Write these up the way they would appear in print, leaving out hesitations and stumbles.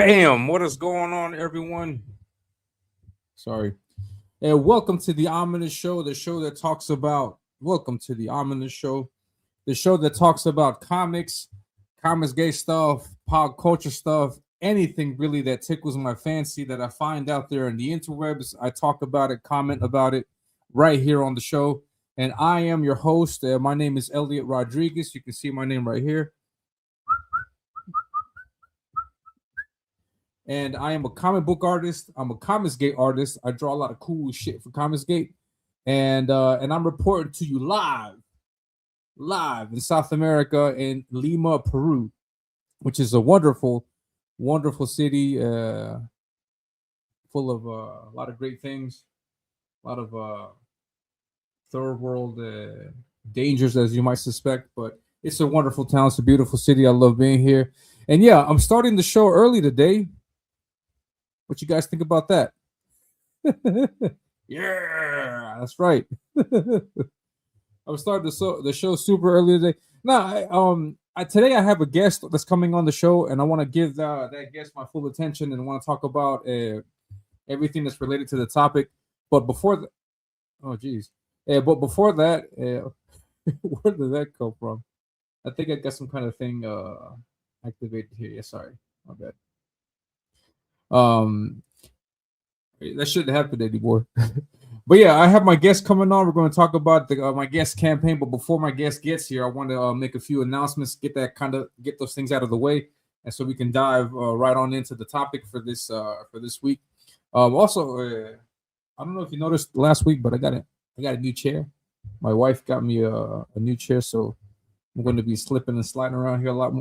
Bam! What is going on, everyone? Sorry. And welcome to the Ominous Show, the show that talks about. Welcome to the Ominous Show, the show that talks about comics, gay stuff, pop culture stuff, anything really that tickles my fancy that I find out there in the interwebs. I talk about it, comment about it right here on the show. And I am your host. My name is Elliot Rodriguez. You can see my name right here. And I am a comic book artist. I'm a Comicsgate artist. I draw a lot of cool shit for Comicsgate, and I'm reporting to you live in South America in Lima, Peru, which is a wonderful, wonderful city, full of a lot of great things, a lot of third world dangers, as you might suspect. But it's a wonderful town. It's a beautiful city. I love being here. And yeah, I'm starting the show early today. What you guys think about that? Yeah, that's right. I'm starting the show super early today. Now, today I have a guest that's coming on the show, and I want to give that guest my full attention, and want to talk about everything that's related to the topic. But before, oh geez, but before that, where did that come from? I think I got some kind of thing activated here. Yeah, sorry, my bad. That shouldn't happen anymore. But yeah, I have my guest coming on. We're going to talk about my guest campaign. But before my guest gets here, I want to make a few announcements, get those things out of the way, and so we can dive right on into the topic for this week. Also, I don't know if you noticed last week, but I got a new chair. My wife got me a new chair, so I'm going to be slipping and sliding around here a lot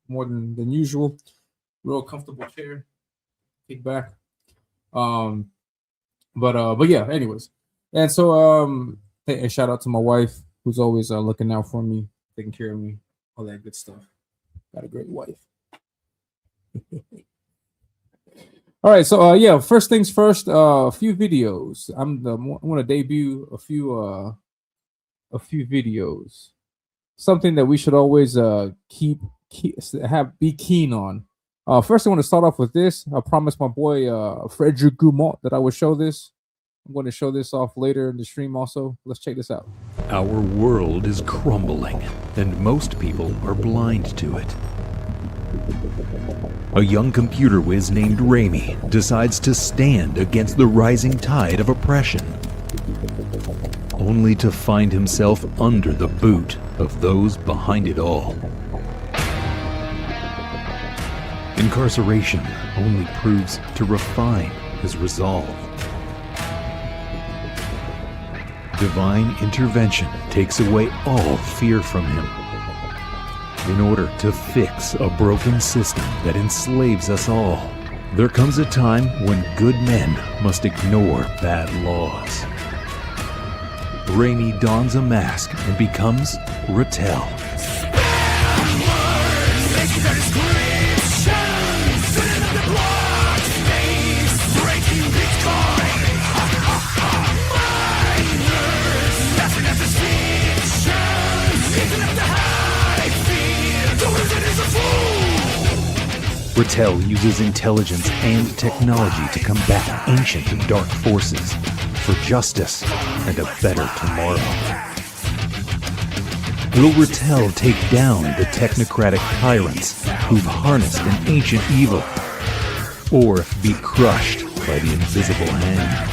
more than usual. Real comfortable chair. Kick back. But yeah, anyways. And so a shout out to my wife who's always looking out for me, taking care of me, all that good stuff. Got a great wife. All right, so yeah, first things first, a few videos. I'm going to debut a few videos. Something that we should always be keen on. First, I want to start off with this. I promised my boy Frederick Gumont that I would show this. I'm going to show this off later in the stream also. Let's check this out. Our world is crumbling, and most people are blind to it. A young computer whiz named Raimi decides to stand against the rising tide of oppression, only to find himself under the boot of those behind it all. Incarceration only proves to refine his resolve. Divine intervention takes away all fear from him in order to fix a broken system that enslaves us all. There comes a time when good men must ignore bad laws. Raimi dons a mask and becomes Rattel. Rattel uses intelligence and technology to combat ancient and dark forces for justice and a better tomorrow. Will Rattel take down the technocratic tyrants who've harnessed an ancient evil, or be crushed by the invisible hand?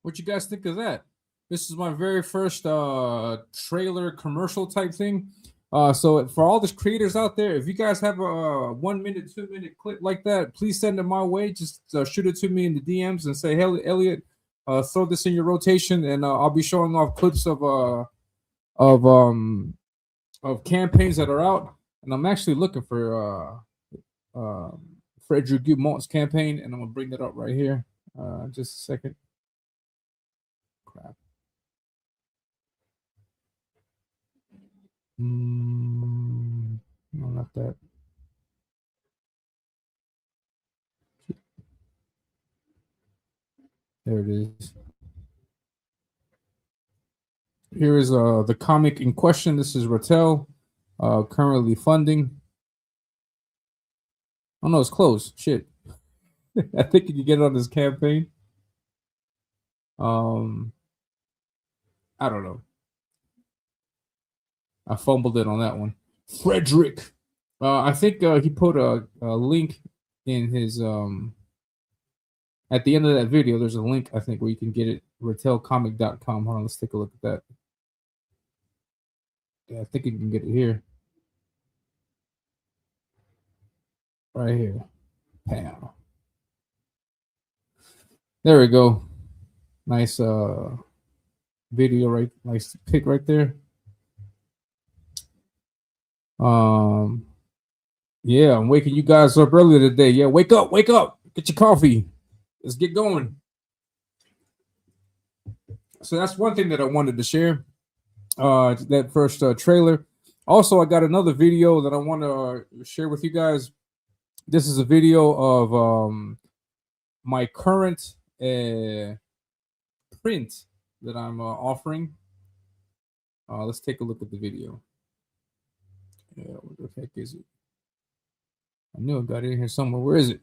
What you guys think of that? This is my very first trailer commercial type thing. So for all the creators out there, if you guys have a 1 minute, 2 minute clip like that, please send it my way. Just shoot it to me in the DMs and say, "Hey, Elliot, throw this in your rotation," and I'll be showing off clips of campaigns that are out. And I'm actually looking for Frederick Gumont's campaign, and I'm gonna bring that up right here. Just a second. Crap. No, not that. There it is. Here is the comic in question. This is Rattel, currently funding. Oh no, it's closed. Shit. I think you can get it on this campaign. I don't know. I fumbled it on that one. Frederick. I think he put a link in his at the end of that video. There's a link, I think, where you can get it. Rattelcomic.com. Hold on, let's take a look at that. Yeah, I think you can get it here. Right here. Pow. There we go. Nice video, right? Nice pic right there. Yeah, I'm waking you guys up earlier today. Yeah, wake up, get your coffee. Let's get going. So that's one thing that I wanted to share. That first trailer. Also, I got another video that I want to share with you guys. This is a video of my current print that I'm offering. Let's take a look at the video. Yeah, what the heck is it? I knew I got it in here somewhere. Where is it?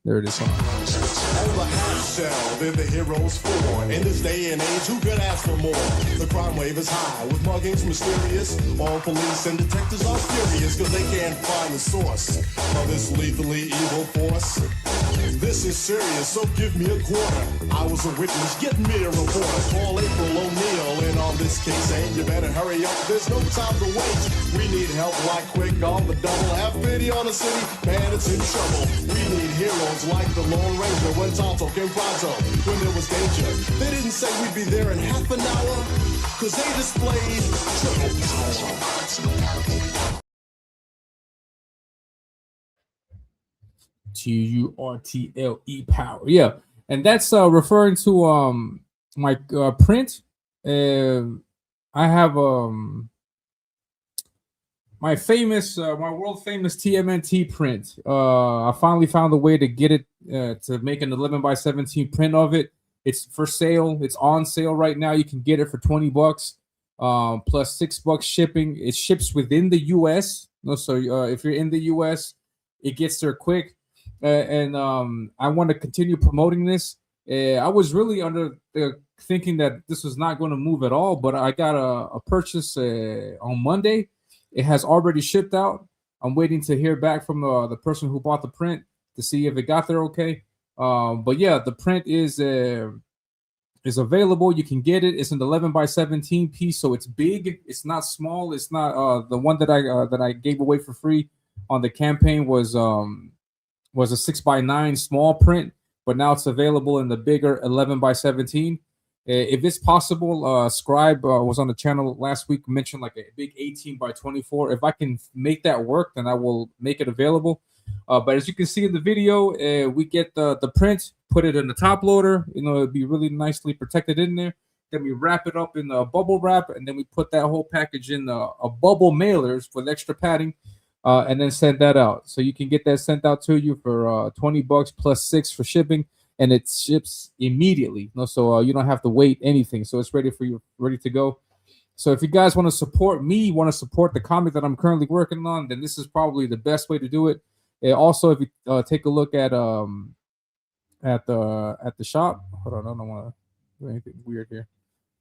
There it is. Over half shell, they're the heroes for. In this day and age, who could ask for more? The crime wave is high, with muggings mysterious. All police and detectives are furious, cause they can't find the source of this lethally evil force. This is serious, so give me a quarter. I was a witness, get me a reporter. Call April O'Neil in on this case, and you better hurry up, there's no time to wait. We need help like quick on the double. Have pity on the city, man, it's in trouble. We need heroes like the Lone Ranger when Tonto came pronto, when there was danger. They didn't say we'd be there in half an hour, cause they displayed triple power. TURTLE power. Yeah, and that's referring to my print. I have my world famous TMNT print. I finally found a way to get it to make an 11x17 print of it. It's for sale. It's on sale right now. You can get it for $20 plus $6 shipping. It ships within the US. So if you're in the US, it gets there quick. And I want to continue promoting this. I was really under thinking that this was not going to move at all, but I got a purchase on Monday. It has already shipped out. I'm waiting to hear back from the person who bought the print to see if it got there okay. But yeah, the print is available. You can get it. It's an 11x17 piece, so it's big. It's not small. It's not the one that I gave away for free on the campaign was a 6x9 small print, but now it's available in the bigger 11x17. If it's possible, Scribe was on the channel last week, mentioned like a big 18x24. If I can make that work, then I will make it available. But as you can see in the video, we get the print, put it in the top loader. It'd be really nicely protected in there. Then we wrap it up in a bubble wrap, and then we put that whole package in a bubble mailers with extra padding. And then send that out. So you can get that sent out to you for $20 plus $6 for shipping, and it ships immediately. So you don't have to wait anything. So it's ready for you, ready to go. So if you guys want to support me, want to support the comic that I'm currently working on, then this is probably the best way to do it. Also, if you take a look at the shop, hold on, I don't want to do anything weird here.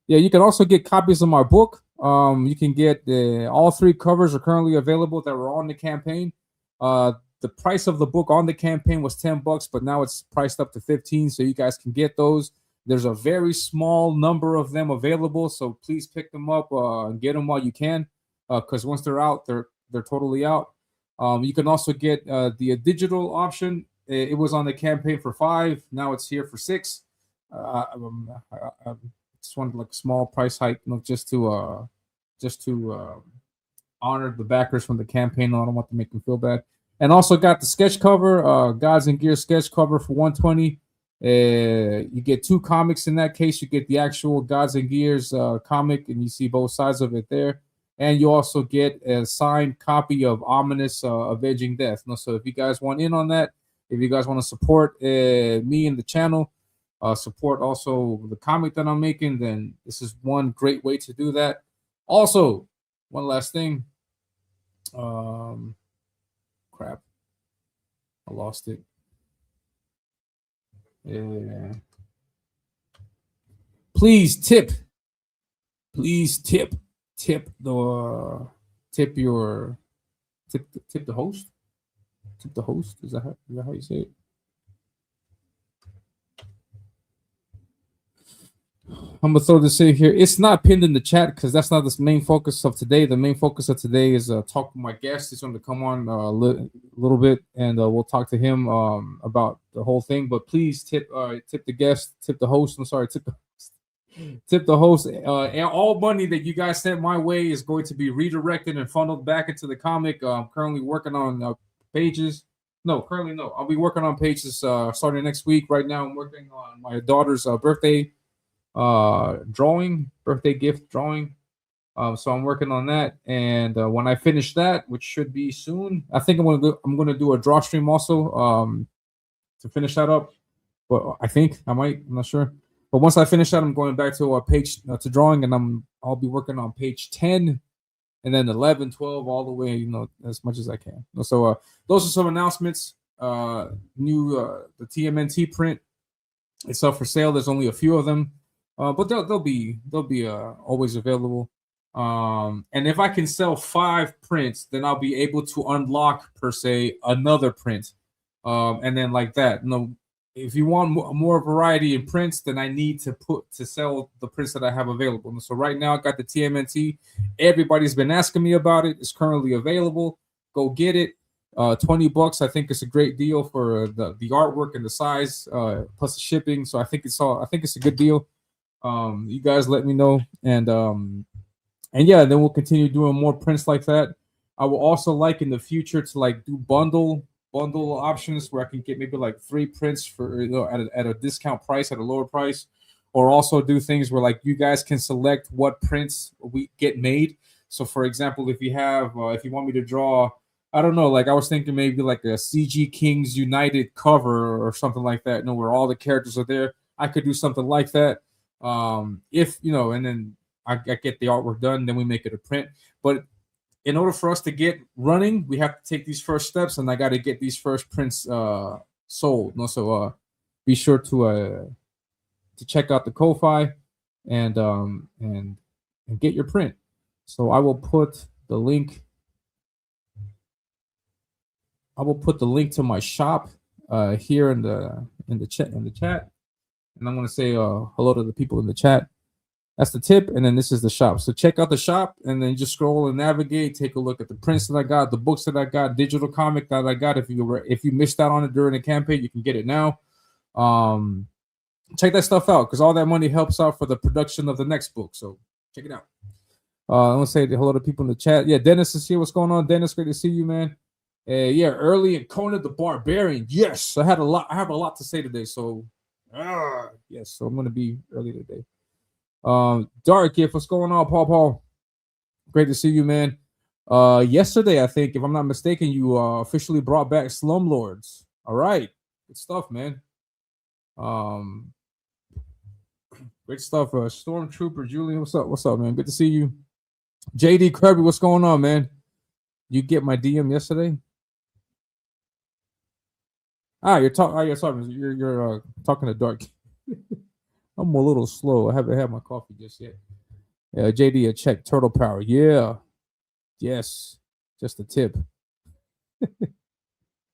Yeah, you can also get copies of my book. You can get all 3 covers are currently available that were on the campaign. The price of the book on the campaign was $10, but now it's priced up to $15, so you guys can get those. There's a very small number of them available, so please pick them up and get them while you can, because once they're out, they're totally out. You can also get the digital option. It was on the campaign for $5, now it's here for $6. Just wanted like a small price hike, just to honor the backers from the campaign. I don't want to make them feel bad. And also got the sketch cover, Gods and Gears sketch cover for $120. You get 2 comics in that case. You get the actual Gods and Gears comic, and you see both sides of it there. and you also get a signed copy of Ominus Avenging Death. So if you guys want in on that, if you guys want to support me and the channel, support also the comic that I'm making, then this is one great way to do that. Also, one last thing. Crap. I lost it. Yeah. Please tip the tip the host. Tip the host. Is that how you say it? I'm gonna throw this in here. It's not pinned in the chat because that's not the main focus of today. The main focus of today is talk with my guest. He's going to come on a little bit, and we'll talk to him about the whole thing. But please tip the guest, tip the host. I'm sorry, tip the host. And all money that you guys sent my way is going to be redirected and funneled back into the comic. I'm currently working on pages. No, currently no. I'll be working on pages starting next week. Right now, I'm working on my daughter's birthday birthday gift drawing. So I'm working on that, and when I finish that, which should be soon, I think I'm gonna do a draw stream also to finish that up. But I think I might. I'm not sure. But once I finish that, I'm going back to a page to drawing, and I'll be working on page 10, and then 11, 12, all the way, as much as I can. So those are some announcements. The TMNT print. It's up for sale. There's only a few of them. But they'll be always available. And if I can sell 5 prints, then I'll be able to unlock per se another print. And then like that. If you want more variety in prints, then I need to sell the prints that I have available. And so right now I got the TMNT. Everybody's been asking me about it. It's currently available. Go get it. $20. I think it's a great deal for the artwork and the size, plus the shipping. So I think it's a good deal. You guys let me know, and yeah, then we'll continue doing more prints like that. I will also like in the future to like do bundle options where I can get maybe like 3 prints for at a discount price, at a lower price, or also do things where like you guys can select what prints we get made. So for example, if you want me to draw, I don't know, like I was thinking maybe like a CG Kings United cover or something like that, where all the characters are there. I could do something like that. If and then I get the artwork done, then we make it a print. But in order for us to get running, we have to take these first steps, and I got to get these first prints sold. So be sure to check out the Ko-Fi and get your print. So I will put the link. I will put the link to my shop here in the chat. And I'm going to say hello to the people in the chat. That's the tip, and then this is the shop. So check out the shop, and then just scroll and navigate. Take a look at the prints that I got, the books that I got, digital comic that I got. If you missed out on it during the campaign, you can get it now. Check that stuff out, because all that money helps out for the production of the next book. So check it out. I want to say hello to people in the chat. Yeah, Dennis is here. What's going on, Dennis? Great to see you, man. Yeah, early and Conan the Barbarian. Yes, I have a lot to say today. So. Yes, so I'm gonna be early today. Dark Gift, what's going on, Paul? Great to see you, man. Yesterday, I think, if I'm not mistaken, you officially brought back Slumlords. All right, good stuff, man. Great stuff. Stormtrooper Julian, what's up, man? Good to see you. JD Kirby, what's going on, man? You get my DM yesterday? You're talking. You're talking to Dark. I'm a little slow. I haven't had my coffee just yet. JD, check Turtle Power. Yeah, yes, just a tip.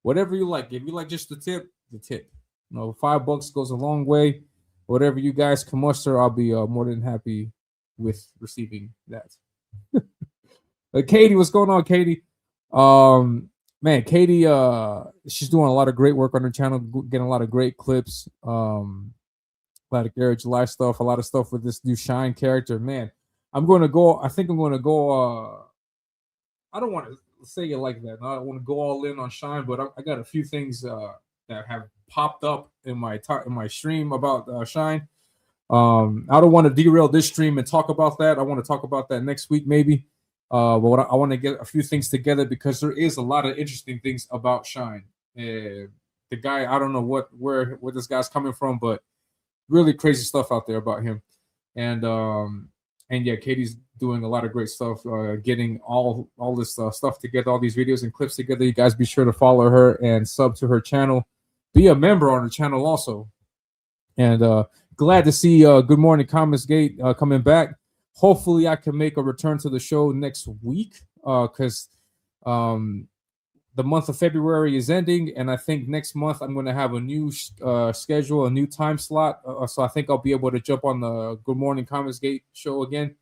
Whatever you like. If you like just the tip, the tip. $5 goes a long way. Whatever you guys can muster, I'll be more than happy with receiving that. Katie, what's going on, Katie? Man, Katie, she's doing a lot of great work on her channel, getting a lot of great clips, a lot of Garage Life stuff, a lot of stuff with this new Shine character. Man, I think I'm going to go, I don't want to say it like that. I don't want to go all in on Shine, but I got a few things that have popped up in my stream about Shine. I don't want to derail this stream and talk about that. I want to talk about that next week, maybe. But I want to get a few things together because there is a lot of interesting things about Shine. The guy, I don't know where this guy's coming from, but really crazy stuff out there about him. And yeah, Katie's doing a lot of great stuff, getting all this stuff together, all these videos and clips together. You guys be sure to follow her and sub to her channel. Be a member on her channel also. And glad to see Good Morning Comics Gate coming back. Hopefully I can make a return to the show next week because the month of February is ending, and I think next month I'm going to have a new schedule, a new time slot. So I think I'll be able to jump on the Good Morning Comics Gate show again,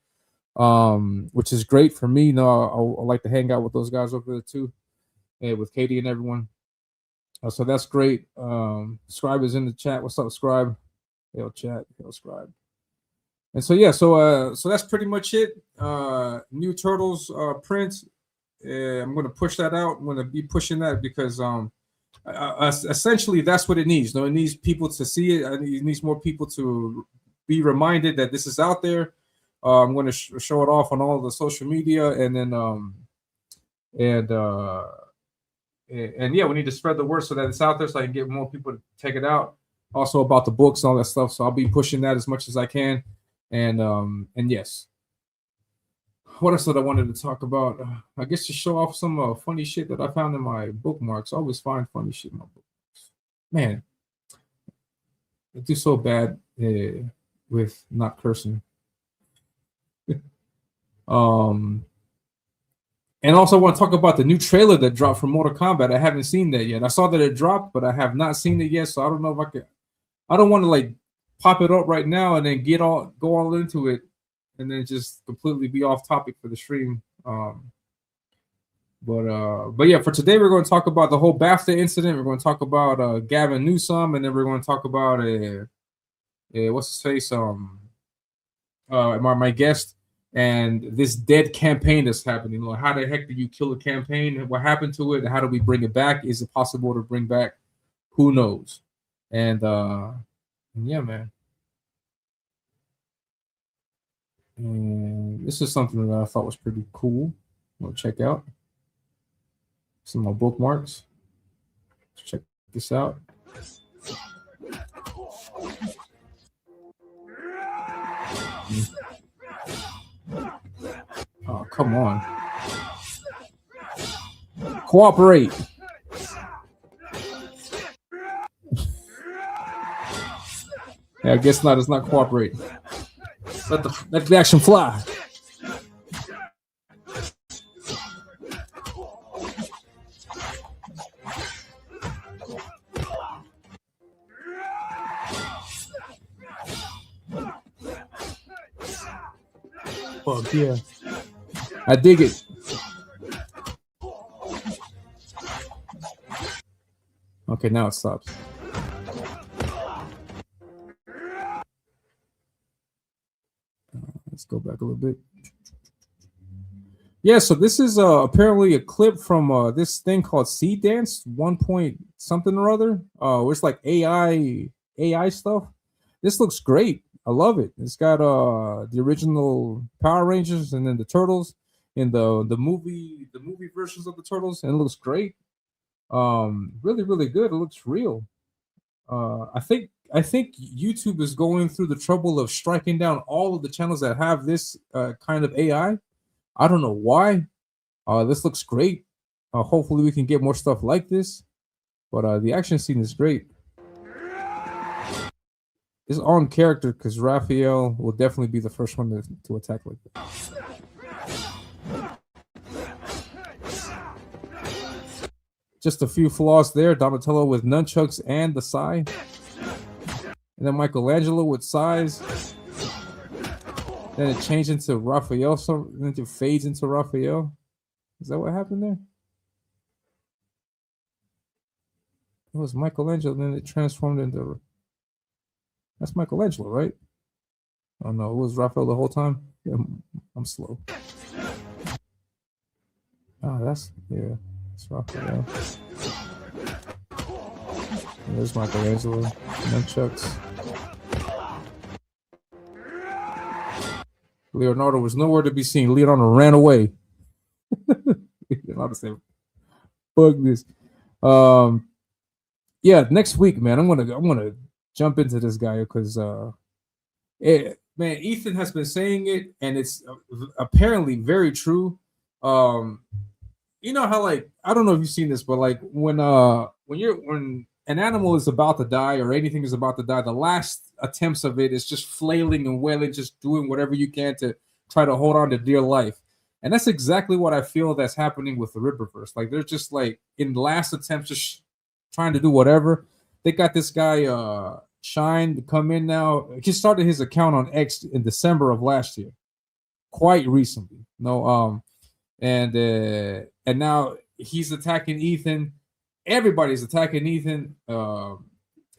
which is great for me. I like to hang out with those guys over there too, with Katie and everyone. So that's great. Scribe is in the chat. What's up, Scribe? Hail chat. Hail Scribe. And so yeah, so that's pretty much it. New Turtles print. I'm going to push that out. I'm going to be pushing that because essentially that's what it needs. It needs people to see it. It needs more people to be reminded that this is out there. I'm going to show it off on all the social media, and then and yeah, we need to spread the word so that it's out there, so I can get more people to check it out. Also about the books and all that stuff. So I'll be pushing that as much as I can. And yes. What else that I wanted to talk about? I guess to show off some funny shit that I found in my bookmarks. I always find funny shit in my bookmarks. Man, I do so bad with not cursing. And also I want to talk about the new trailer that dropped from Mortal Kombat. I haven't seen that yet. I saw that it dropped, but I have not seen it yet. So I don't know if I could. I don't want to like pop it up right now and then go all into it, and then just completely be off topic for the stream. But yeah, for today we're going to talk about the whole Bafta incident. We're going to talk about Gavin Newsom, and then we're going to talk about what's his face? My guest, and this dead campaign that's happening. Like, how the heck did you kill a campaign? What happened to it? How do we bring it back? Is it possible to bring back? Who knows? And yeah, man. And this is something that I thought was pretty cool. We'll check out some more bookmarks. Let's check this out. Oh, come on. Cooperate. Yeah, I guess not. It's not cooperating. Let the action fly. Fuck yeah. I dig it. Okay, now it stops. Let's go back a little bit. Yeah, so this is apparently a clip from this thing called Seed Dance 1 point something or other. Where it's like AI stuff. This looks great. I love it. It's got the original Power Rangers and then the Turtles in the movie versions of the Turtles, and it looks great. Really, really good. It looks real. I think YouTube is going through the trouble of striking down all of the channels that have this kind of AI. I don't know why. This looks great. Hopefully we can get more stuff like this. But the action scene is great. It's on character because Raphael will definitely be the first one to attack like that. Just a few flaws there. Donatello with nunchucks and the sai. And then Michelangelo with size. Then it changed into Raphael, so then it fades into Raphael. Is that what happened there? It was Michelangelo, then it transformed into... That's Michelangelo, right? Oh no, it was Raphael the whole time? Yeah, I'm slow. That's Raphael. There's Michelangelo. Nunchucks. Leonardo was nowhere to be seen. Leonardo ran away. They're not the same. Fuck this. Yeah, next week, man. I'm gonna jump into this guy because man, Ethan has been saying it, and it's apparently very true. You know how like I don't know if you've seen this, but like when an animal is about to die or anything is about to die, the last attempts of it is just flailing and wailing, just doing whatever you can to try to hold on to dear life. And that's exactly what I feel that's happening with the Ripperverse. Like they're just like in last attempts, just trying to do whatever. They got this guy Shine to come in now. He started his account on X in December of last year, quite recently. No, and now he's attacking Ethan. Everybody's attacking Ethan.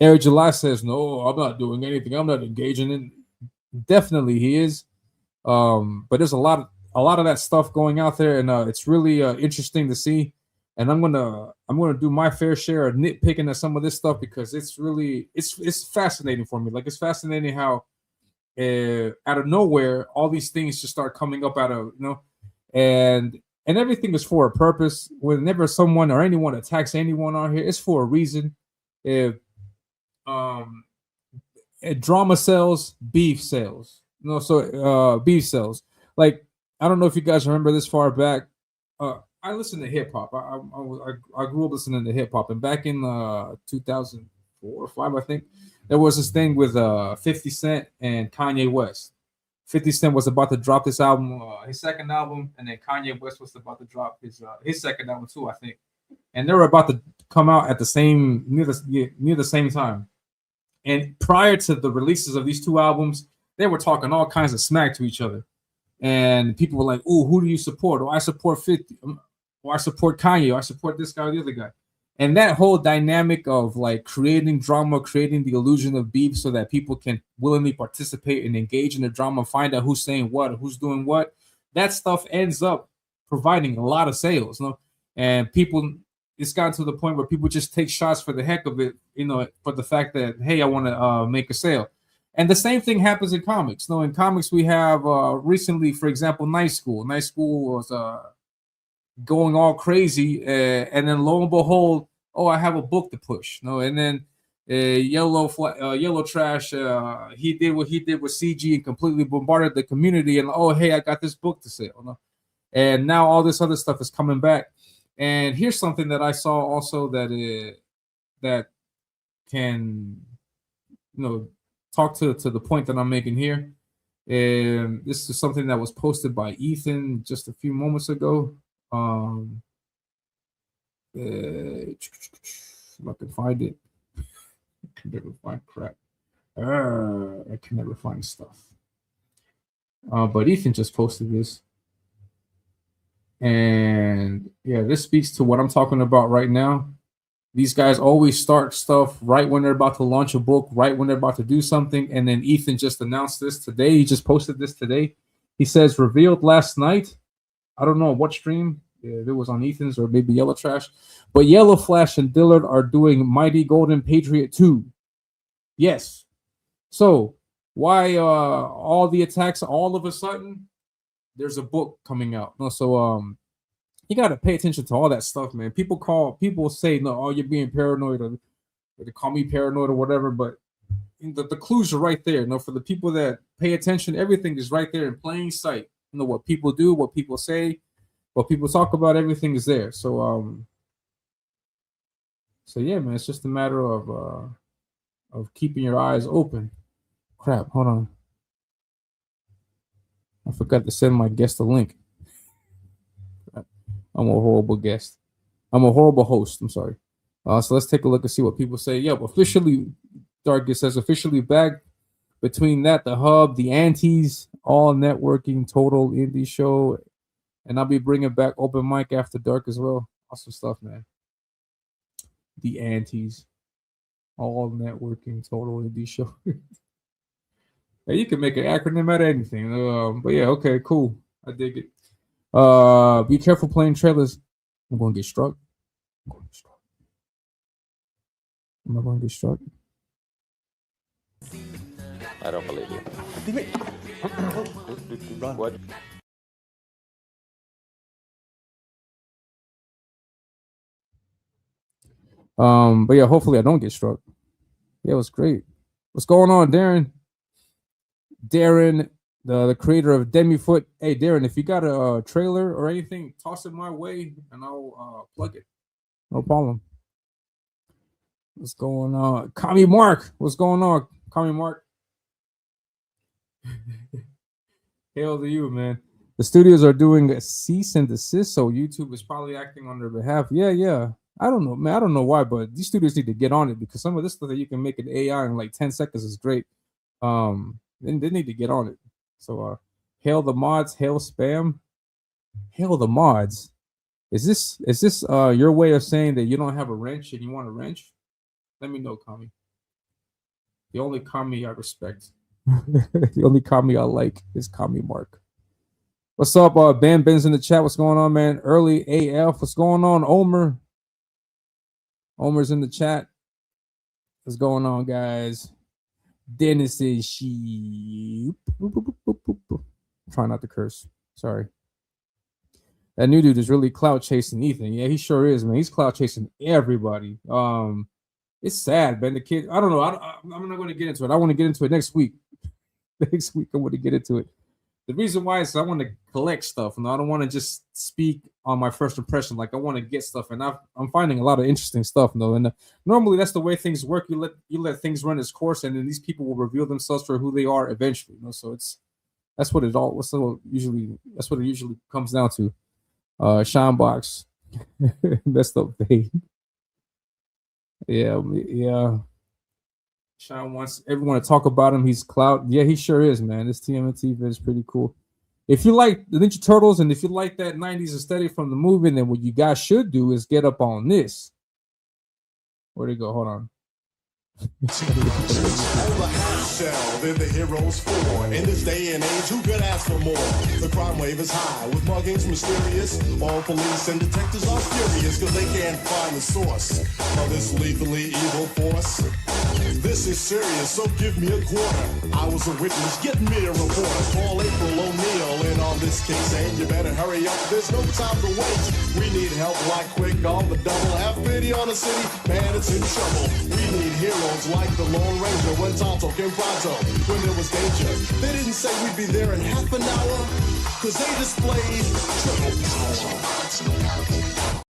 Eric July says, "No, I'm not doing anything. I'm not engaging in." Definitely, he is. But there's a lot of that stuff going out there, and it's really interesting to see. And I'm gonna do my fair share of nitpicking at some of this stuff because it's really it's fascinating for me. Like it's fascinating how out of nowhere all these things just start coming up out of and everything is for a purpose. Whenever someone or anyone attacks anyone out here, it's for a reason. If drama sells, beef sells. So beef sells. Like I don't know if you guys remember this far back. I listened to hip hop. I grew up listening to hip hop, and back in 2004 or 5, I think there was this thing with 50 Cent and Kanye West. 50 Cent was about to drop this album, his second album, and then Kanye West was about to drop his second album too, I think. And they were about to come out at near the same time. And prior to the releases of these two albums, they were talking all kinds of smack to each other. And people were like, "Oh, who do you support? Oh, I support 50. Or I support Kanye. Or I support this guy or the other guy." And that whole dynamic of like creating drama, creating the illusion of beef so that people can willingly participate and engage in the drama, find out who's saying what, who's doing what, that stuff ends up providing a lot of sales. And people, it's gotten to the point where people just take shots for the heck of it, for the fact that, hey, I want to make a sale. And the same thing happens in comics. In comics, we have recently, for example, Night School. Night School was going all crazy, and then lo and behold, oh, I have a book to push. And then Yellow Trash, he did what he did with CG and completely bombarded the community. And oh, hey, I got this book to sell. And now all this other stuff is coming back. And here's something that I saw also that can, talk to the point that I'm making here. And this is something that was posted by Ethan just a few moments ago. If I can find it, I can never find crap. I can never find stuff. But Ethan just posted this. And yeah, this speaks to what I'm talking about right now. These guys always start stuff right when they're about to launch a book, right when they're about to do something. And then Ethan just announced this today. He just posted this today. He says, revealed last night. I don't know what stream. If it was on Ethan's or maybe Yellow Trash. But Yellow Flash and Dillard are doing Mighty Golden Patriot 2. Yes. So why all the attacks all of a sudden? There's a book coming out. So you got to pay attention to all that stuff, man. People say, no, oh, you're being paranoid, or they call me paranoid or whatever, but the clues are right there. For the people that pay attention, everything is right there in plain sight. What people do, what people say, what people talk about, everything is there. So yeah, man, it's just a matter of keeping your eyes open. Crap, hold on. I forgot to send my guest a link. I'm a horrible guest. I'm a horrible host. I'm sorry. So let's take a look and see what people say. Yep, officially, Darkest says officially back. Between that, the Hub, the Antes, all networking, total indie show, and I'll be bringing back open mic after dark as well. Awesome stuff, man. The Antes, all networking, total indie show. Yeah, you can make an acronym out of anything. But yeah, okay, cool. I dig it. Be careful playing trailers. I'm going to get struck. Am I going to get struck? I don't believe you. What? But yeah, hopefully I don't get struck. Yeah, it was great. What's going on, Darren? Darren, the creator of Demifoot. Hey, Darren, if you got a trailer or anything, toss it my way and I'll plug it. No problem. What's going on? Kami Mark, what's going on? Kami Mark. Hail to you, man. The studios are doing a cease and desist, so YouTube is probably acting on their behalf. Yeah. I don't know, man. I don't know why, but these studios need to get on it because some of this stuff that you can make an AI in like 10 seconds is great. They need to get on it. So hail the mods, hail spam, hail the mods. Is this your way of saying that you don't have a wrench and you want a wrench? Let me know, Kami. The only Kami I respect. The only Kami I like is Kami Mark. What's up, Ben's in the chat. What's going on, man? Early AF. What's going on, Omer? Omer's in the chat. What's going on, guys? Dennis is sheep. Try not to curse. Sorry. That new dude is really clout chasing Ethan. Yeah, he sure is, man. He's clout chasing everybody. It's sad, man. The kid, I don't know. I'm not going to get into it. I want to get into it next week. Next week, I want to get into it. The reason why is I want to collect stuff, and I don't want to just speak on my first impression. Like I want to get stuff, and I'm finding a lot of interesting stuff, though. And normally that's the way things work. You let things run its course, and then these people will reveal themselves for who they are eventually. So that's what it usually comes down to. Shine box, messed up fade. Yeah. Sean wants everyone to talk about him. He's clout. Yeah, he sure is, man. This TMNT vid is pretty cool. If you like the Ninja Turtles and if you like that 90s aesthetic from the movie, then what you guys should do is get up on this. Where'd it go? Hold on. Over half shell, they're the heroes for. In this day and age, who could ask for more? The crime wave is high, with muggings mysterious. All police and detectives are furious, cause they can't find the source of this lethally evil force. This is serious, so give me a quarter. I was a witness, get me a reporter. Call April O'Neil in on this case, and you better hurry up, there's no time to wait. We need help like quick on the double. Have pity on the city, man, it's in trouble. We need heroes like the Lone Ranger when Tonto came pronto. When there was danger, they didn't say we'd be there in half an hour, cause they displayed triple power.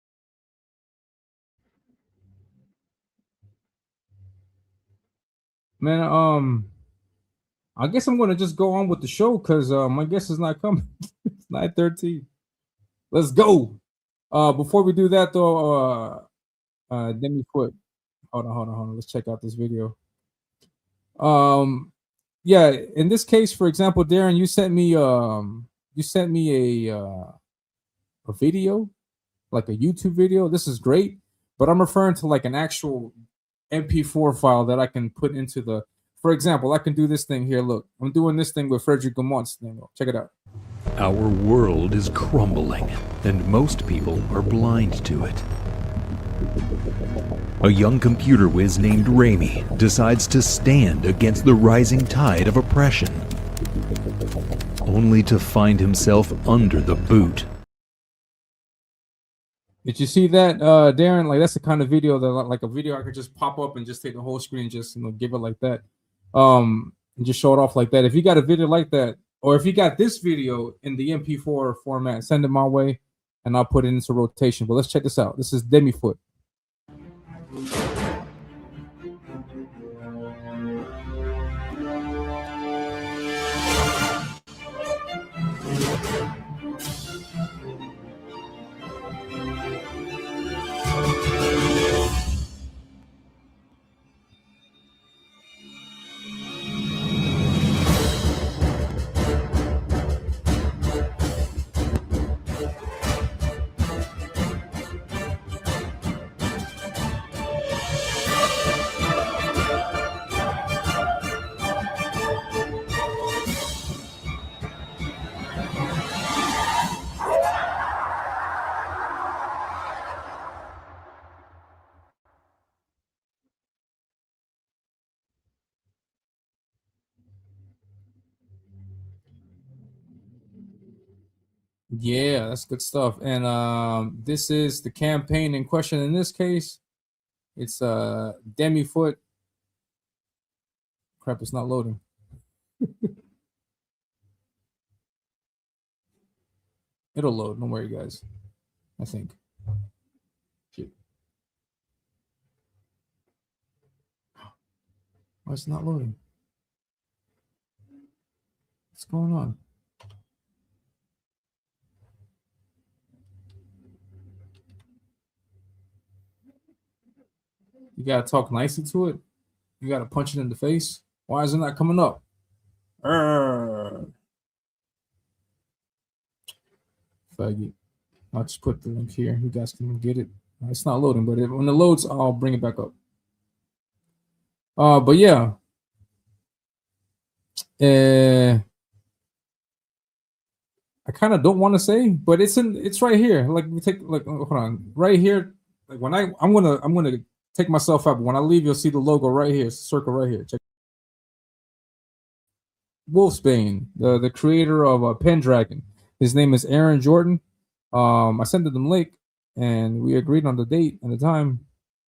Man, I guess I'm gonna just go on with the show because my guest is not coming. It's 9:13. Let's go. Before we do that though, Demi Foot. Hold on. Let's check out this video. Yeah, in this case, for example, Darren, you sent me a video, like a YouTube video. This is great, but I'm referring to like an actual MP4 file that I can put into the. For example, I can do this thing here. Look, I'm doing this thing with Frederick Gamont's thing. Check it out. Our world is crumbling, and most people are blind to it. A young computer whiz named Raimi decides to stand against the rising tide of oppression, only to find himself under the boot. Did you see that, Darren? Like that's the kind of video that, like a video I could just pop up and just take the whole screen, and just give it like that, and just show it off like that. If you got a video like that, or if you got this video in the MP4 format, send it my way, and I'll put it into rotation. But let's check this out. This is Demifoot. Yeah, that's good stuff. And this is the campaign in question in this case. It's Demi-Foot. Crap, it's not loading. It'll load. Don't worry, guys. I think. Shit. Why it's not loading? What's going on? You gotta talk nicely to it. You gotta punch it in the face. Why is it not coming up? Faggot. I'll just put the link here. You guys can get it. It's not loading, but when it loads, I'll bring it back up. But yeah. I kind of don't want to say, but it's right here. Like we take hold on. Right here. Like when I'm gonna take myself out, but when I leave, you'll see the logo right here. It's a circle right here. Check. Wolfsbane, the creator of Pendragon. His name is Aaron Jordan. I sent him the link, and we agreed on the date and the time.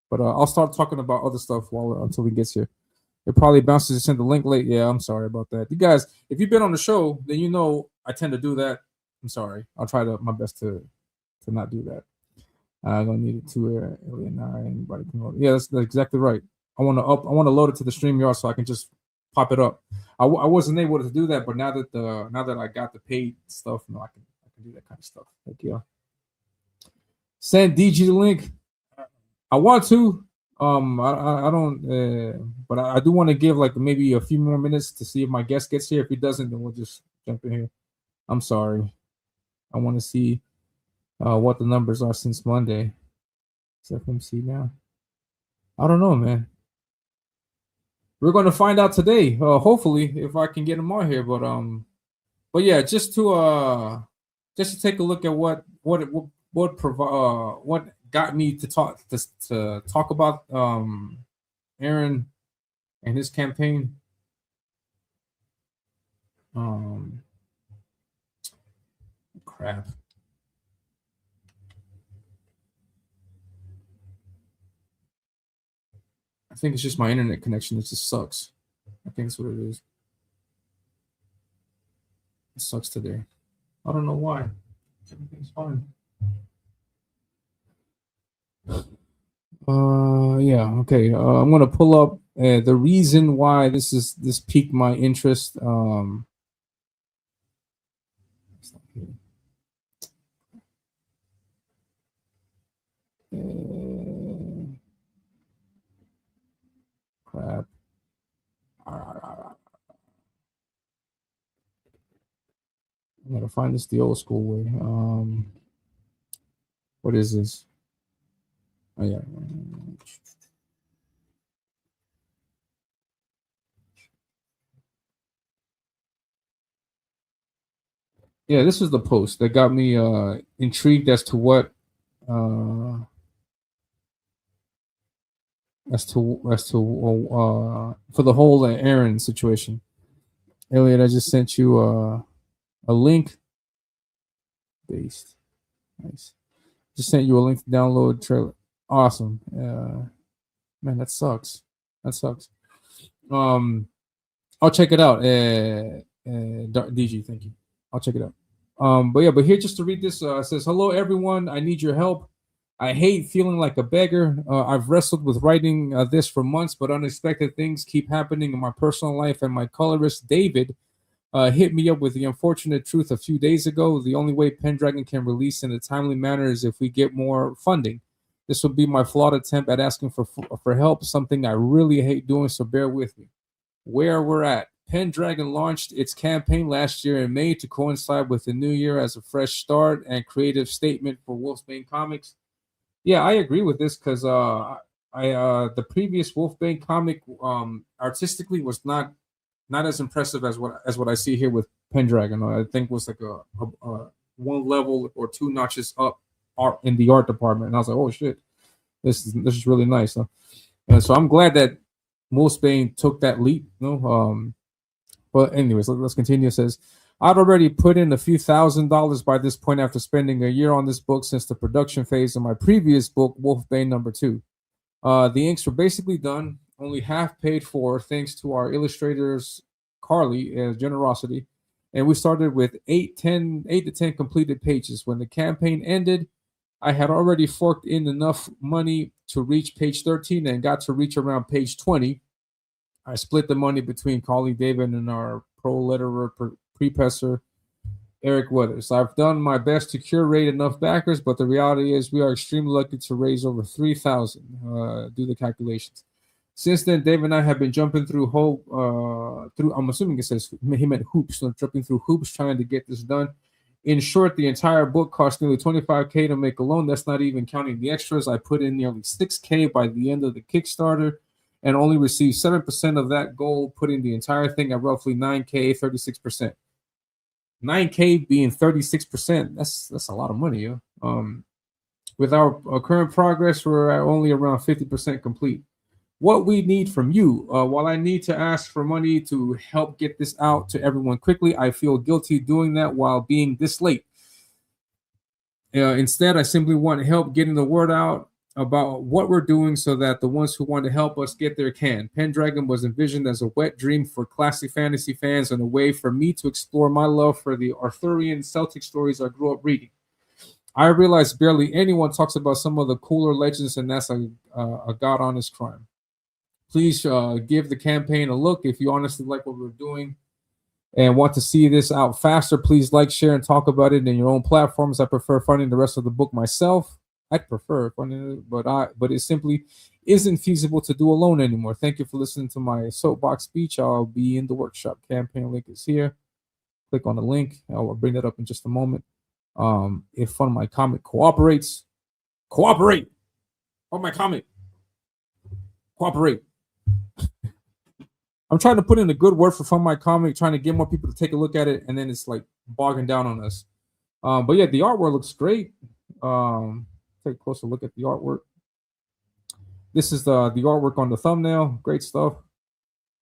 But I'll start talking about other stuff until he gets here. It probably bounces to send the link late. Yeah, I'm sorry about that. You guys, if you've been on the show, then you know I tend to do that. I'm sorry. I'll try my best to not do that. I don't need it to Elliot. Anybody can load it. Yeah, that's exactly right. I want to load it to the StreamYard so I can just pop it up. I wasn't able to do that, but now that I got the paid stuff, I can do that kind of stuff. Thank you. Send DG the link. I want to. I don't. But I do want to give like maybe a few more minutes to see if my guest gets here. If he doesn't, then we'll just jump in here. I'm sorry. I want to see what the numbers are since Monday. Is FMC now? I don't know, man. We're going to find out today. Hopefully, if I can get him on here. But yeah, just to take a look at what got me to talk about Aaron and his campaign. Crap. I think it's just my internet connection. It just sucks. I think that's what it is. It sucks today. I don't know why. Everything's fine. Yeah, okay. I'm gonna pull up the reason why this piqued my interest. Crap. I gotta find this the old school way. What is this? Oh yeah. Yeah, this was the post that got me intrigued as to what for the whole Aaron situation. Elliot, I just sent you a link. Based. Nice. Just sent you a link to download trailer. Awesome. Man, that sucks. I'll check it out. DG, thank you. I'll check it out. But here just to read this, it says, "Hello everyone, I need your help. I hate feeling like a beggar. I've wrestled with writing this for months, but unexpected things keep happening in my personal life, and my colorist David hit me up with the unfortunate truth a few days ago. The only way Pendragon can release in a timely manner is if we get more funding. This will be my flawed attempt at asking for help, something I really hate doing, so bear with me. Where we're at. Pendragon launched its campaign last year in May to coincide with the new year as a fresh start and creative statement for Wolfsbane Comics. Yeah, I agree with this because the previous Wolfbane comic artistically was not as impressive as what I see here with Pendragon. I think was like a one level or two notches up art in the art department, and I was like, oh shit, this is really nice. And so I'm glad that Wolfsbane took that leap. But anyways, let's continue. It says, I'd already put in a few $1,000s by this point after spending a year on this book since the production phase of my previous book, Wolfbane #2. The inks were basically done, only half paid for, thanks to our illustrators Carly generosity. And we started with 8 to 10 completed pages. When the campaign ended, I had already forked in enough money to reach page 13 and got to reach around page 20. I split the money between colleague David and our pro letterer prepresser Eric Weathers. I've done my best to curate enough backers, but the reality is we are extremely lucky to raise over 3,000. Do the calculations. Since then, Dave and I have been jumping through through. I'm assuming it says he meant hoops. So jumping through hoops, trying to get this done. In short, the entire book cost nearly $25K to make alone. That's not even counting the extras. I put in nearly $6K by the end of the Kickstarter, and only received 7% of that goal, putting the entire thing at roughly $9K, 36%. 9K being 36%. That's a lot of money, yo. With our current progress, we're at only around 50% complete. What we need from you, while I need to ask for money to help get this out to everyone quickly, I feel guilty doing that while being this late. Instead, I simply want help getting the word out about what we're doing so that the ones who want to help us get there can. Pendragon was envisioned as a wet dream for classic fantasy fans and a way for me to explore my love for the Arthurian Celtic stories I grew up reading. I realize barely anyone talks about some of the cooler legends, and that's a god-honest crime. Please give the campaign a look if you honestly like what we're doing and want to see this out faster. Please like, share, and talk about it in your own platforms. I prefer funding the rest of the book myself. I'd prefer funding it, but it simply isn't feasible to do alone anymore. Thank you for listening to my soapbox speech. I'll be in the workshop. Campaign link is here. Click on the link. I'll bring that up in just a moment. If Fund My Comic cooperates, cooperate. Fund My Comic, cooperate. I'm trying to put in a good word for Fund My Comic, trying to get more people to take a look at it, and then it's like bogging down on us. But yeah, the artwork looks great. Take a closer look at the artwork. This is the artwork on the thumbnail. Great stuff.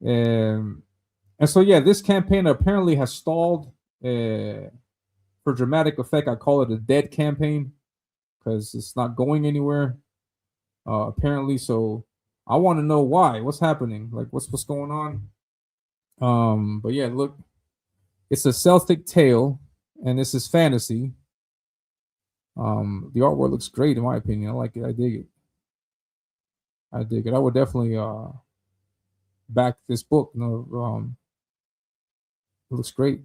And so yeah, this campaign apparently has stalled. For dramatic effect, I call it a dead campaign because it's not going anywhere. Apparently, so I want to know why. What's happening? Like, what's going on? But yeah, look, it's a Celtic tale, and this is fantasy. The artwork looks great in my opinion. I like it. I dig it. I would definitely back this book. It looks great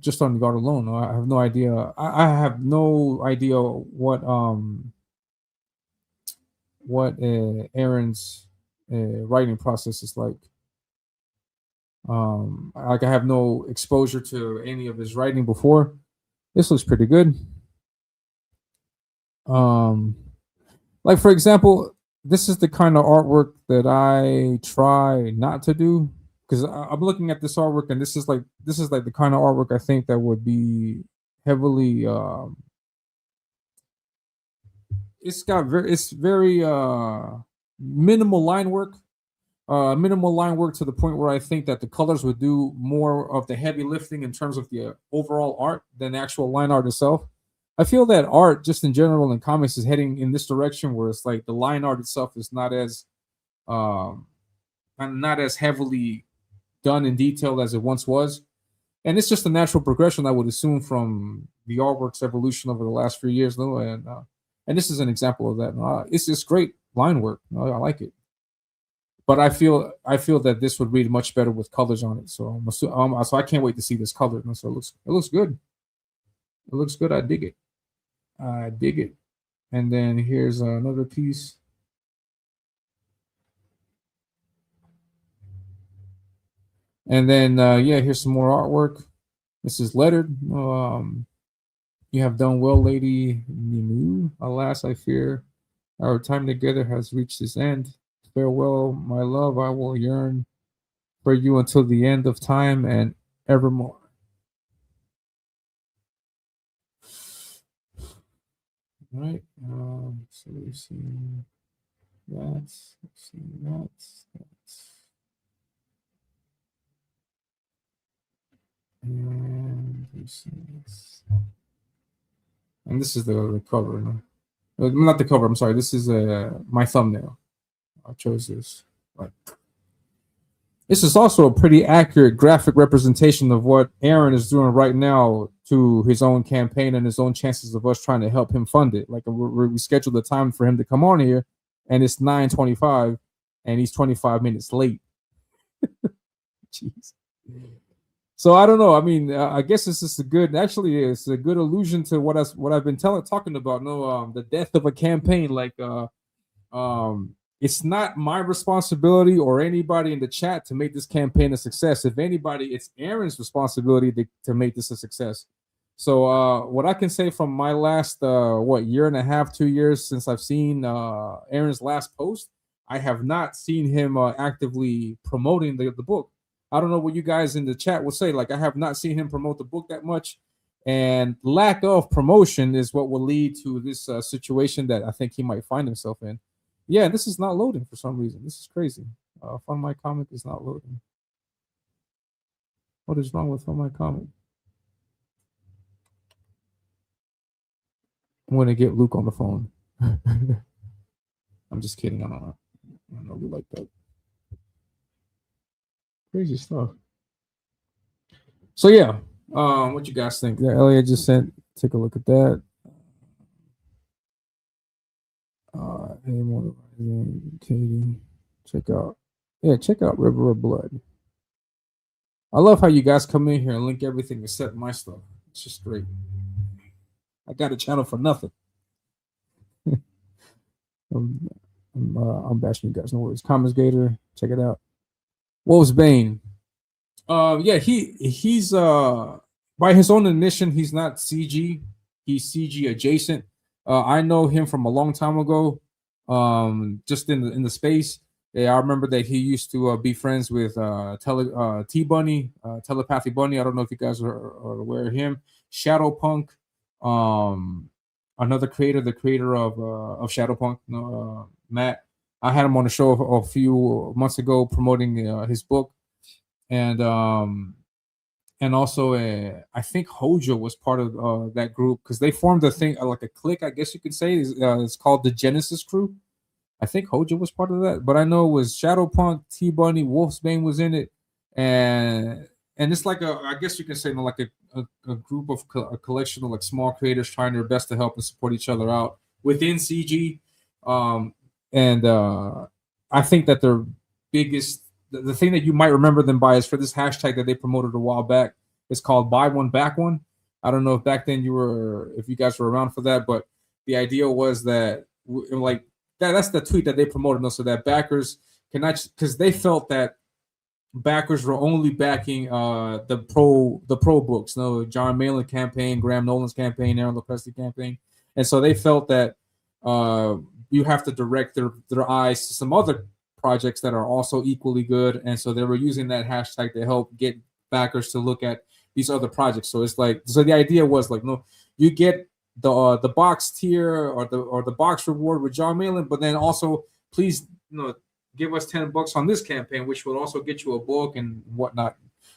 just on the art alone. I have no idea. I have no idea what Aaron's writing process is like. I have no exposure to any of his writing before. This looks pretty good. Like for example, this is the kind of artwork that I try not to do because I'm looking at this artwork and this is like the kind of artwork I think that would be heavily it's very minimal line work. Minimal line work to the point where I think that the colors would do more of the heavy lifting in terms of the overall art than the actual line art itself. I feel that art, just in general in comics, is heading in this direction where it's like the line art itself is not as heavily done in detail as it once was, and it's just a natural progression I would assume from the artwork's evolution over the last few years, though. And this is an example of that. It's just great line work. I like it. But I feel that this would read much better with colors on it. So so I can't wait to see this color. So it looks good. It looks good. I dig it. And then here's another piece. And then yeah, here's some more artwork. This is lettered. You have done well, Lady Nimu. Alas, I fear our time together has reached its end. Farewell, my love. I will yearn for you until the end of time and evermore. All right. So we've seen that. We've seen that. And we've seen this. And this is the cover. No? Not the cover. I'm sorry. This is my thumbnail. I chose this. Like, this is also a pretty accurate graphic representation of what Aaron is doing right now to his own campaign and his own chances of us trying to help him fund it. Like we scheduled the time for him to come on here, and it's 9:25, and he's 25 minutes late. Jeez. So I don't know. I mean, I guess it's just a good. Actually, it's a good allusion to what I've been talking about. No, the death of a campaign. Like, it's not my responsibility or anybody in the chat to make this campaign a success. If anybody, it's Aaron's responsibility to make this a success. So, what I can say from my last year and a half, 2 years since I've seen Aaron's last post, I have not seen him actively promoting the book. I don't know what you guys in the chat will say. Like, I have not seen him promote the book that much, and lack of promotion is what will lead to this situation that I think he might find himself in. Yeah, this is not loading for some reason. This is crazy. Fund My Comic is not loading. What is wrong with Fund My Comic? I'm gonna get Luke on the phone. I'm just kidding. I don't know we like that. Crazy stuff. So yeah, what you guys think? Yeah, Elliot just sent. Take a look at that. Hey, more Katie, check out River of Blood. I love how you guys come in here and link everything except my stuff. It's just great. I got a channel for nothing. I'm bashing you guys. No worries. Commons Gator, check it out. Wolves Bane. Yeah, he's by his own admission, he's not CG. He's CG adjacent. I know him from a long time ago. Just in the space. Yeah, I remember that he used to be friends with T Bunny, Telepathy Bunny. I don't know if you guys are aware of him. Shadowpunk, another creator, the creator of Shadowpunk, Matt. I had him on the show a few months ago promoting his book, and also I think Hojo was part of that group because they formed a thing like a clique, I guess you could say. It's called the Genesis Crew. I think Hojo was part of that, but I know it was Shadowpunk, T Bunny, Wolfsbane was in it, and it's like I guess you can say like a group of a collection of like small creators trying their best to help and support each other out within CG, and I think that their biggest the thing that you might remember them by is for this hashtag that they promoted a while back. It's called Buy One Back One. I don't know if back then if you guys were around for that, but the idea was that like. That's the tweet that they promoted, so that backers cannot, because they felt that backers were only backing the pro books, John Malin campaign, Graham Nolan's campaign, Aaron LaPresti campaign, and so they felt that you have to direct their eyes to some other projects that are also equally good, and so they were using that hashtag to help get backers to look at these other projects. So it's like, so the idea was like, no, you get the box tier or the box reward with John Malin, but then also please give us $10 on this campaign, which will also get you a book and whatnot.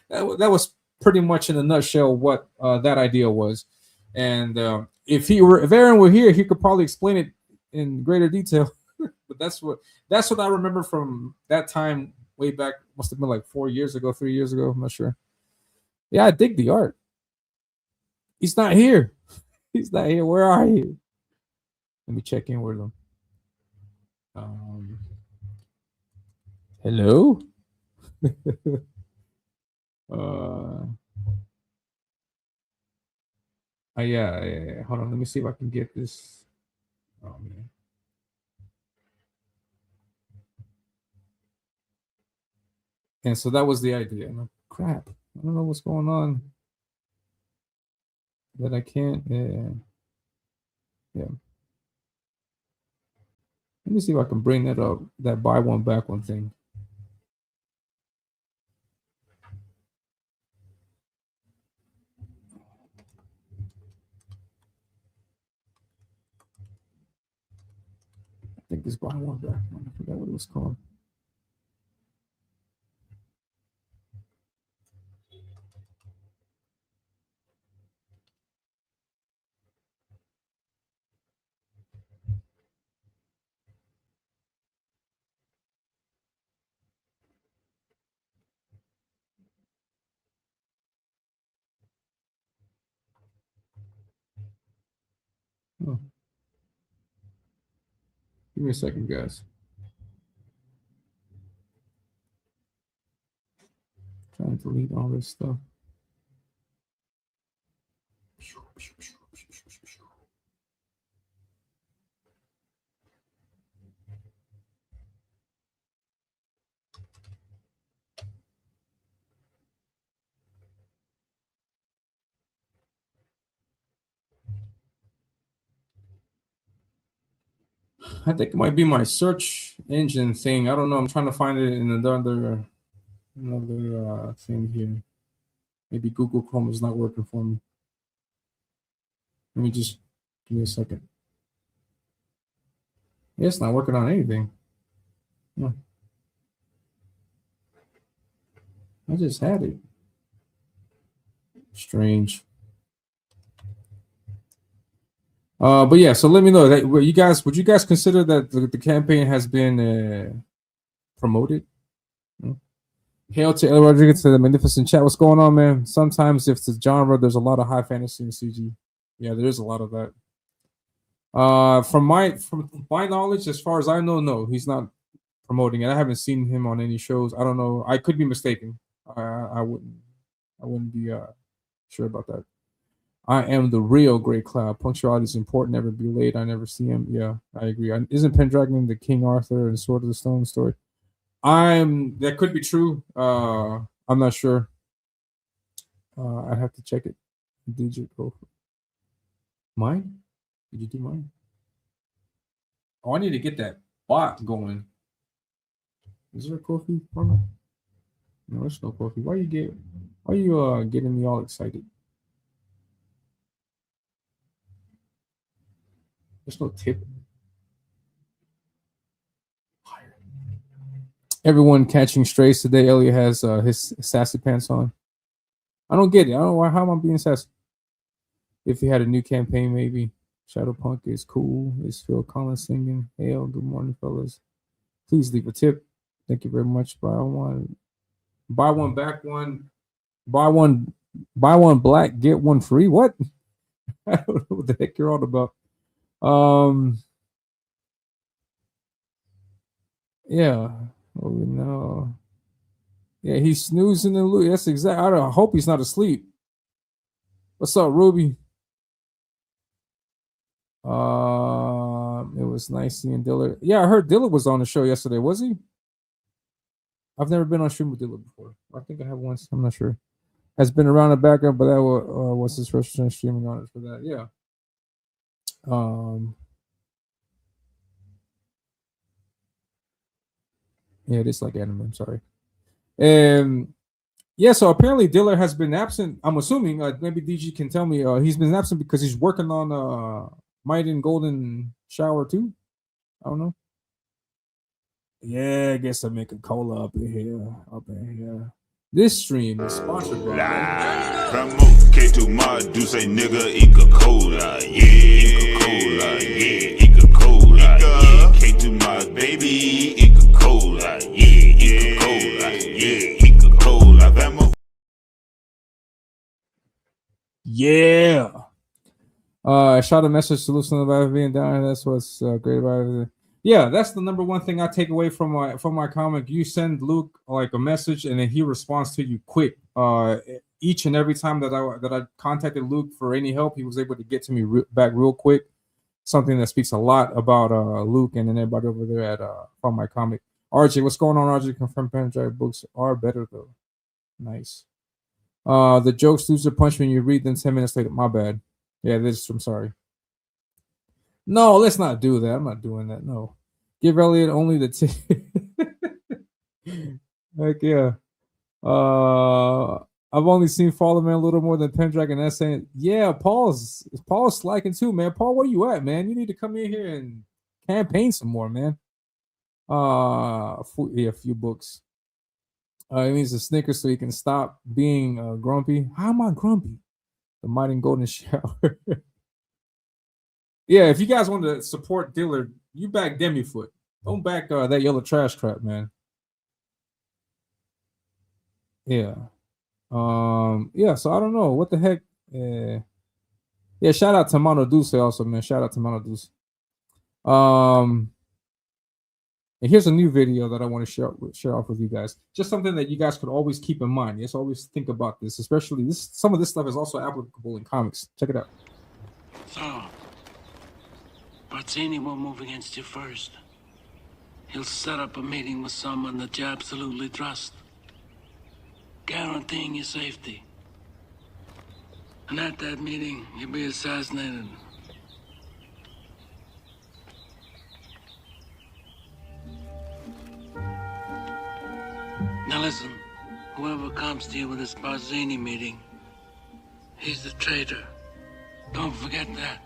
That was pretty much in a nutshell what that idea was. And if Aaron were here, he could probably explain it in greater detail. But that's what I remember from that time way back. Must have been like 3 years ago. I'm not sure. Yeah, I dig the art. He's not here. He's not here. Where are you? Let me check in with him. Hello? Yeah. Hold on. Let me see if I can get this. Oh, man. And so that was the idea. Crap. I don't know what's going on. That I can't. Yeah. Let me see if I can bring that up. That buy one back one thing. I think it's buy one back one. I forgot what it was called. Oh. Give me a second, guys. Trying to delete all this stuff. I think it might be my search engine thing. I don't know. I'm trying to find it in another thing here. Maybe Google Chrome is not working for me. Let me just give me a second. Yeah, it's not working on anything. No. I just had it. Strange. But yeah, so let me know that would you guys consider that the campaign has been promoted? No? Hail to Elliot Rodriguez to the magnificent chat. What's going on, man? Sometimes if it's genre, there's a lot of high fantasy and CG. Yeah, there is a lot of that. From my knowledge, as far as I know, no, he's not promoting it. I haven't seen him on any shows. I don't know. I could be mistaken. I wouldn't be sure about that. I am the real Great Cloud. Punctuality is important. Never be late. I never see him. Yeah, I agree. Isn't Pendragon the King Arthur and Sword of the Stone story? That could be true. I'm not sure. I'd have to check it. Did you go for mine? Did you do mine? Oh, I need to get that bot going. Is there a coffee for me? No, there's no coffee. Why you getting me all excited? There's no tip. Everyone catching strays today. Elliot has his sassy pants on. I don't get it. I don't know how am I being sassy. If he had a new campaign, maybe. Shadowpunk is cool. Is Phil Collins singing? Hail, good morning, fellas. Please leave a tip. Thank you very much. Buy one back one. Buy one black, get one free. What? I don't know what the heck you're all about. Yeah. Oh no. Yeah, he's snoozing and losing. That's exactly. I hope he's not asleep. What's up, Ruby? It was nice seeing Dillard. Yeah, I heard Dillard was on the show yesterday. Was he? I've never been on stream with Dillard before. I think I have once. I'm not sure. Has been around the background, but that was his first time streaming on it for that. Yeah. Yeah, it is like anime. I'm sorry. Yeah, so apparently Dillard has been absent. I'm assuming maybe DG can tell me he's been absent because he's working on Might and Golden Shower 2. I don't know. Yeah, I guess I'm making cola up in here. This stream is sponsored by Promote K2 Mod do say nigga Inca Cola. Yeah, Cola. Yeah, Inca Cola. Yeah, K2 Mod baby Inca Cola. Yeah, Inca Cola. Yeah, Inca Cola. Vamos. Yeah. I shot a message to Lucian about being down here. That's what's great about it. Yeah, that's the number one thing I take away from my comic. You send Luke like a message, and then he responds to you quick. Each and every time that I contacted Luke for any help, he was able to get to me back real quick. Something that speaks a lot about Luke and then everybody over there at from my comic. RJ, what's going on? RJ, confirm Pendrive books are better though. Nice. The jokes lose their punch when you read them 10 minutes later. My bad. Yeah, I'm sorry. No, let's not do that. I'm not doing that. No. Give Elliot only the tip. Heck yeah. I've only seen Fallen Man a little more than Pendragon. That's saying, yeah, Paul's slacking too, man. Paul, where you at, man? You need to come in here and campaign some more, man. A few books. It means a Snickers so he can stop being grumpy. How am I grumpy? The Might and Golden Shower. Yeah, if you guys want to support Dillard, you back Demifoot. Don't back that yellow trash crap, man. Yeah. Yeah, so I don't know. What the heck? Yeah, shout out to Mono Deuce also, man. Shout out to Mono Deuce. And here's a new video that I want to share off with you guys. Just something that you guys could always keep in mind. Yes, always think about this, especially this. Some of this stuff is also applicable in comics. Check it out. So, Barzini will move against you first. He'll set up a meeting with someone that you absolutely trust, guaranteeing your safety. And at that meeting, you'll be assassinated. Now listen, whoever comes to you with this Barzini meeting, he's the traitor. Don't forget that.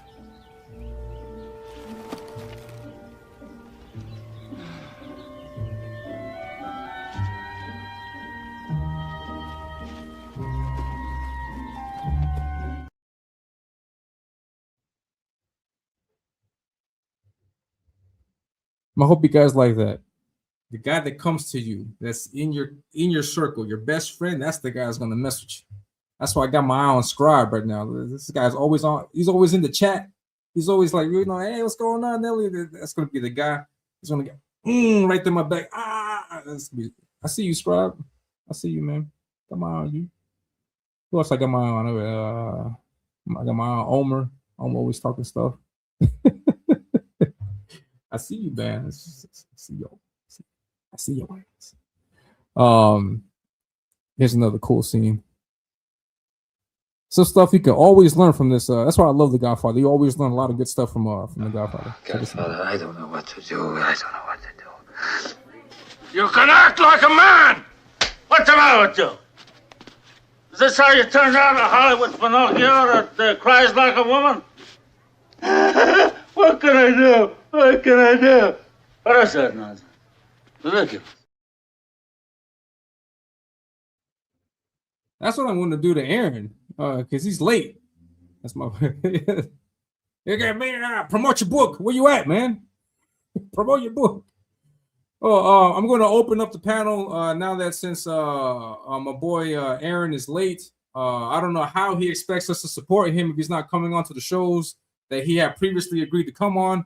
I hope you guys like that. The guy that comes to you, that's in your circle, your best friend, that's the guy that's gonna message you. That's why I got my eye on Scribe right now. This guy's always on. He's always in the chat. He's always like, hey, what's going on, Elliot? That's gonna be the guy. He's gonna get right through my back. I see you, Scribe. I see you, man. Got my eye on you. Who else I got my eye on? I got my eye on Omer. I'm always talking stuff. I see you, man. I see your ass. Here's another cool scene. Some stuff you can always learn from this. That's why I love The Godfather. You always learn a lot of good stuff from The Godfather. Godfather, I don't know what to do. I don't know what to do. You can act like a man! What's the matter with you? Is this how you turned out a Hollywood Pinocchio that cries like a woman? What can I do? What can I do? What is that nonsense? Ridiculous. That's what I want to do to Aaron, because he's late. That's my. You got me. Promote your book. Where you at, man? Promote your book. Oh, I'm going to open up the panel now that since my boy Aaron is late. I don't know how he expects us to support him if he's not coming on to the shows that he had previously agreed to come on.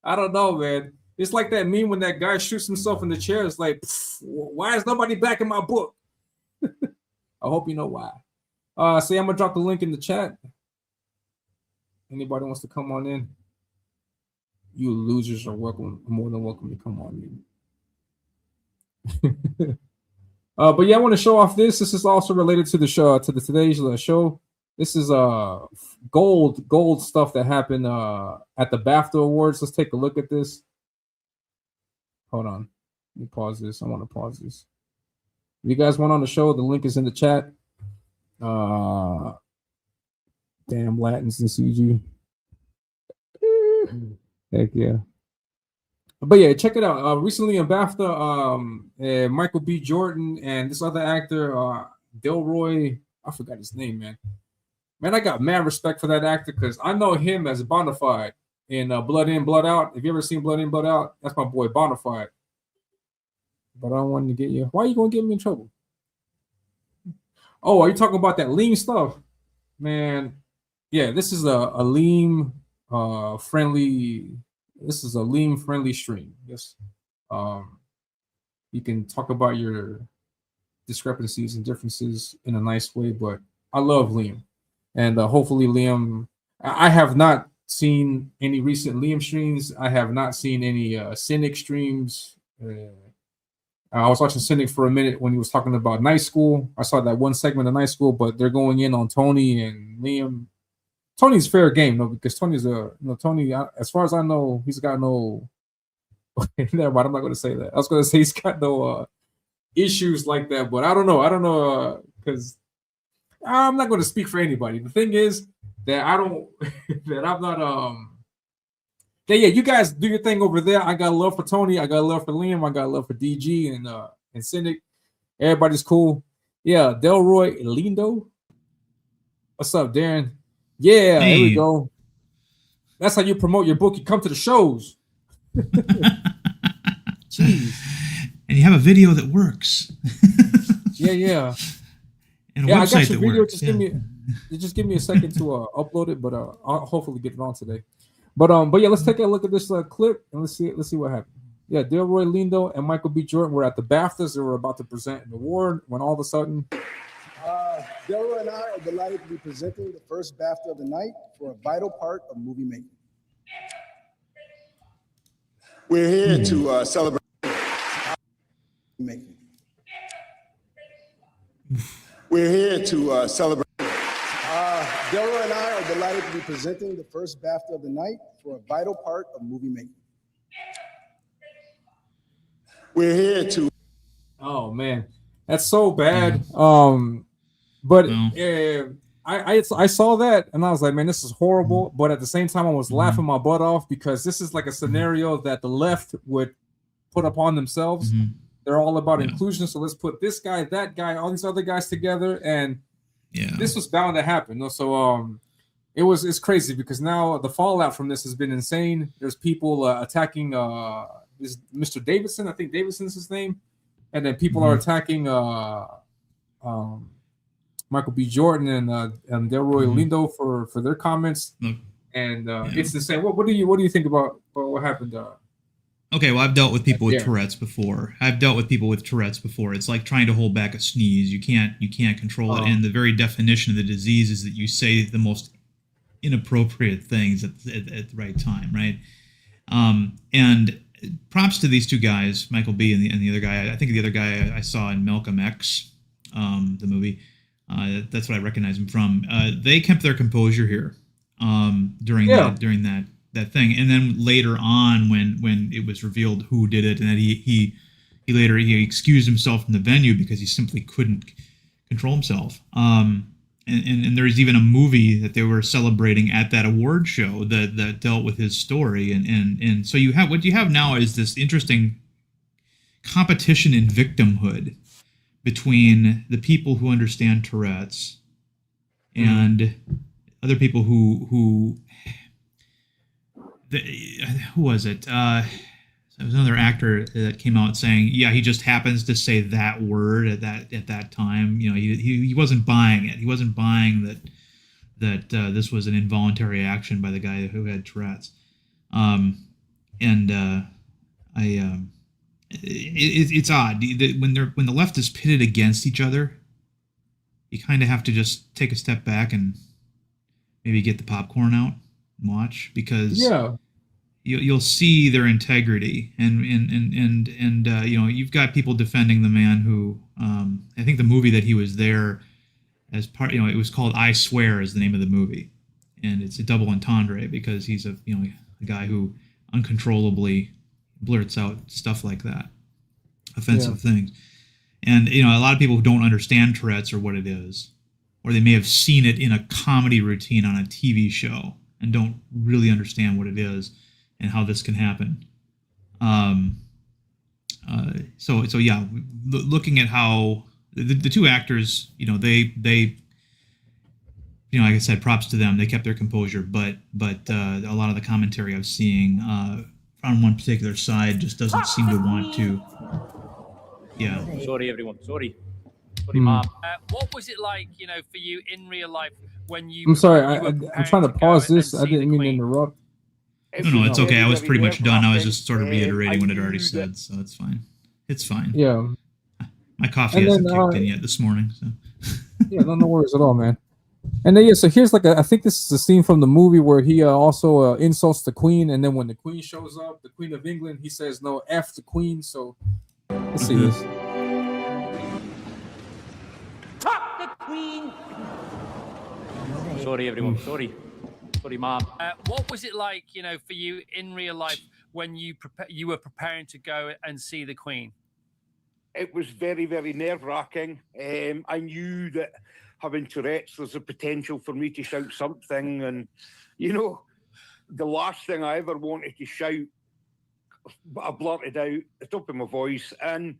I don't know, man. It's like that meme when that guy shoots himself in the chair. It's like, why is nobody back in my book? I hope you know why. See, I'm going to drop the link in the chat. Anybody wants to come on in? You losers are welcome, more than welcome to come on in. But yeah, I want to show off this. This is also related to the show, to today's show. This is gold stuff that happened at the Bafta Awards. Let's take a look at this. Hold on. Let me pause this. I want to pause this. If you guys want on the show, the link is in the chat. Damn Latins and CG. Heck yeah. But yeah, check it out. Recently in Bafta, Michael B. Jordan and this other actor, Delroy, I forgot his name, man. Man, I got mad respect for that actor because I know him as Bonafide in Blood In, Blood Out. Have you ever seen Blood In, Blood Out? That's my boy Bonafide. But I don't want to get you. Why are you going to get me in trouble? Oh, are you talking about that lean stuff? Man, yeah, this is a lean friendly. This is a lean friendly stream. Yes. You can talk about your discrepancies and differences in a nice way, but I love Liam. And hopefully Liam, I have not seen any recent Liam streams. I have not seen any Cynic streams. I was watching Cynic for a minute when he was talking about Night School. I saw that one segment of Night School, but they're going in on Tony and Liam. Tony's fair game, though, because Tony's Tony, as far as I know, he's got no. Never mind, I'm not going to say that. I was going to say he's got no issues like that, but I don't know, because I'm not going to speak for anybody. The thing is that I'm not. Yeah, you guys do your thing over there. I got love for Tony. I got love for Liam. I got love for DG and Cynic. Everybody's cool. Yeah, Delroy Lindo. What's up, Darren? Yeah, hey. Here we go. That's how you promote your book. You come to the shows. Jeez. And you have a video that works. Yeah. And a website I got your that video. works. Just give me. You just give me a second to upload it, but I'll hopefully get it on today. But yeah, let's take a look at this clip and let's see what happened. Yeah, Delroy Lindo and Michael B. Jordan were at the Baftas. They were about to present an award when all of a sudden, Delroy and I are delighted to be presenting the first Bafta of the night for a vital part of movie making. We're here to celebrate. Making. We're here to celebrate. Delroy and I are delighted to be presenting the first Bafta of the night for a vital part of movie making. We're here to. oh man, that's so bad. But I saw that and I was like, man, this is horrible. But at the same time, I was laughing my butt off because this is like a scenario that the left would put upon themselves. They're all about inclusion, so let's put this guy, that guy, all these other guys together, and this was bound to happen. So it's crazy because now the fallout from this has been insane. There's people attacking this Mr. Davidson, I think Davidson's his name, and then people are attacking Michael B. Jordan and Delroy Lindo for their comments, and it's the same. What do you think about what happened? Okay, well, I've dealt with people with Tourette's before. It's like trying to hold back a sneeze. You can't control it, and the very definition of the disease is that you say the most inappropriate things at the right time, right? And props to these two guys, Michael B. and the other guy. I think the other guy I saw in Malcolm X, the movie. That's what I recognize him from. They kept their composure here during that thing, and then later on when it was revealed who did it, and that he later excused himself from the venue because he simply couldn't control himself. And there's even a movie that they were celebrating at that award show that dealt with his story, and so what you have now is this interesting competition in victimhood between the people who understand Tourette's and other people who was it? There was another actor that came out saying, "Yeah, he just happens to say that word at that time." You know, he wasn't buying it. He wasn't buying that this was an involuntary action by the guy who had Tourette's. It's odd when the left is pitted against each other. You kind of have to just take a step back and maybe get the popcorn out and watch, because you'll see their integrity, and you've got people defending the man who I think the movie that he was there as part, it was called I Swear is the name of the movie, and it's a double entendre because he's a guy who uncontrollably blurts out stuff like that, offensive things. And a lot of people who don't understand Tourette's or what it is, or they may have seen it in a comedy routine on a TV show and don't really understand what it is and how this can happen. Looking at how the two actors, they like I said, props to them. They kept their composure, but a lot of the commentary I'm seeing on one particular side just doesn't seem to want to. Yeah. Sorry, everyone. Sorry, Mom. What was it like, for you in real life when you? I'm sorry. I'm trying to pause this. I didn't mean to interrupt. No, it's okay. I was pretty much done. I was just sort of reiterating what I'd already said, so it's fine. It's fine. Yeah. My coffee hasn't kicked in yet this morning, so. Yeah, no worries at all, man. And then so here's I think this is a scene from the movie where he also insults the Queen, and then when the Queen shows up, the Queen of England, he says no, F the Queen. So let's see this. Fuck the Queen. Sorry, everyone. Sorry, Mom. What was it like, for you in real life when you were preparing to go and see the Queen? It was very, very nerve-wracking. I knew that having Tourette's, there's a potential for me to shout something. And, the last thing I ever wanted to shout, but I blurted out at the top of my voice. And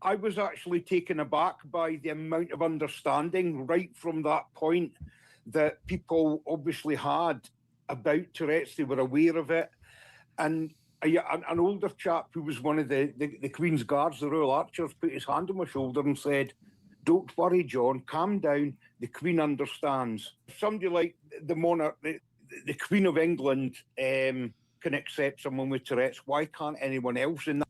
I was actually taken aback by the amount of understanding right from that point that people obviously had about Tourette's. They were aware of it. And an older chap who was one of the Queen's Guards, the Royal Archers, put his hand on my shoulder and said, Don't worry, John. Calm down. The Queen understands. If somebody like the monarch, the Queen of England, can accept someone with Tourette's, why can't anyone else in that?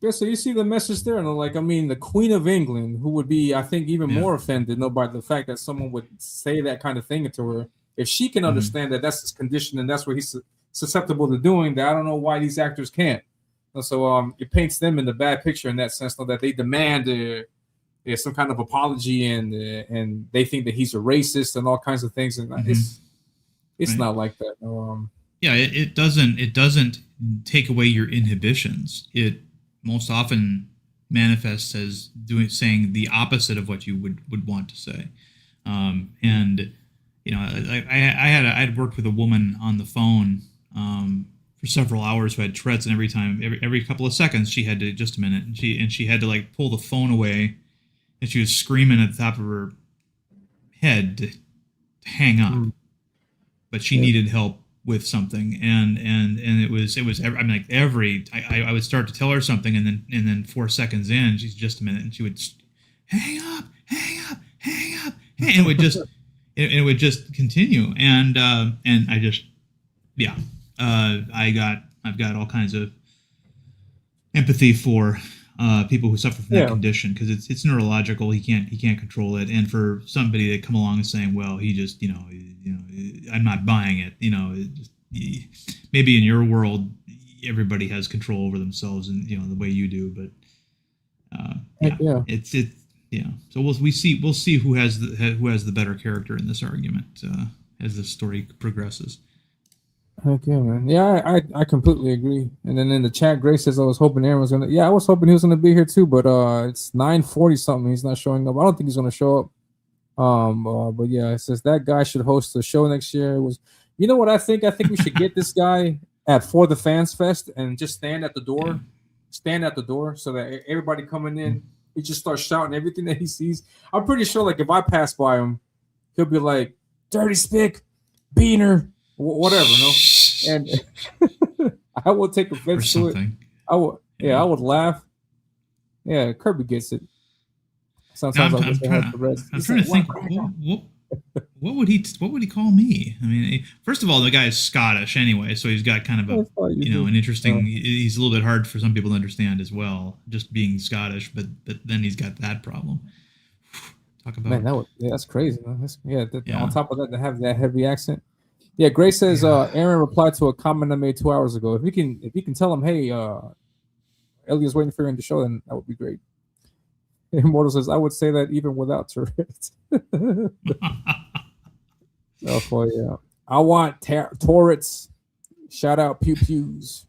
Yeah, so you see the message there, and like, I mean, the Queen of England, who would be, I think, even more offended, by the fact that someone would say that kind of thing to her. If she can understand that that's his condition and that's what he's susceptible to doing, that I don't know why these actors can't. So it paints them in the bad picture in that sense, that they demand some kind of apology and they think that he's a racist and all kinds of things, and it's not like that. It doesn't take away your inhibitions. It most often manifests as saying the opposite of what you would want to say. And you know, I had worked with a woman on the phone for several hours who had Tourette's, and every couple of seconds she had to, just a minute, and she had to like pull the phone away, and she was screaming at the top of her head to hang up, but she needed help with something, and it was I'm like I would start to tell her something, and then 4 seconds in, she's just a minute, and she would hang up, and it would just it would just continue, and I just I've got all kinds of empathy for people who suffer from that condition, because it's neurological. He can't control it, and for somebody to come along and saying, well, he just I'm not buying it. Maybe in your world everybody has control over themselves, and the way you do, but So we'll see who has the better character in this argument as the story progresses. Heck yeah, man. Yeah, I completely agree. And then in the chat, Grace says I was hoping Aaron was gonna. Yeah, I was hoping he was gonna be here too, but it's 9:40 something. He's not showing up. I don't think he's gonna show up. But yeah, it says that guy should host the show next year. It was, you know what I think? I think we should get this guy at For the Fans Fest and just stand at the door so that everybody coming in, he just starts shouting everything that he sees. I'm pretty sure, like, if I pass by him, he'll be like, "Dirty Spick, Beaner," whatever, and I will take offense to it. I would laugh. Yeah, Kirby gets it. Sometimes I'm trying to think. What would he call me? I mean, first of all, the guy is Scottish anyway, so he's got kind of an interesting. He's a little bit hard for some people to understand as well, just being Scottish. But then he's got that problem. Talk about that's crazy. On top of that, to have that heavy accent. Yeah, Grace says Aaron replied to a comment I made 2 hours ago. If you can tell him, hey, Elliot's waiting for you in the show, then that would be great. Immortal says, I would say that even without Tourette's. Yeah. I want Tourette's. Shout out Pew Pews.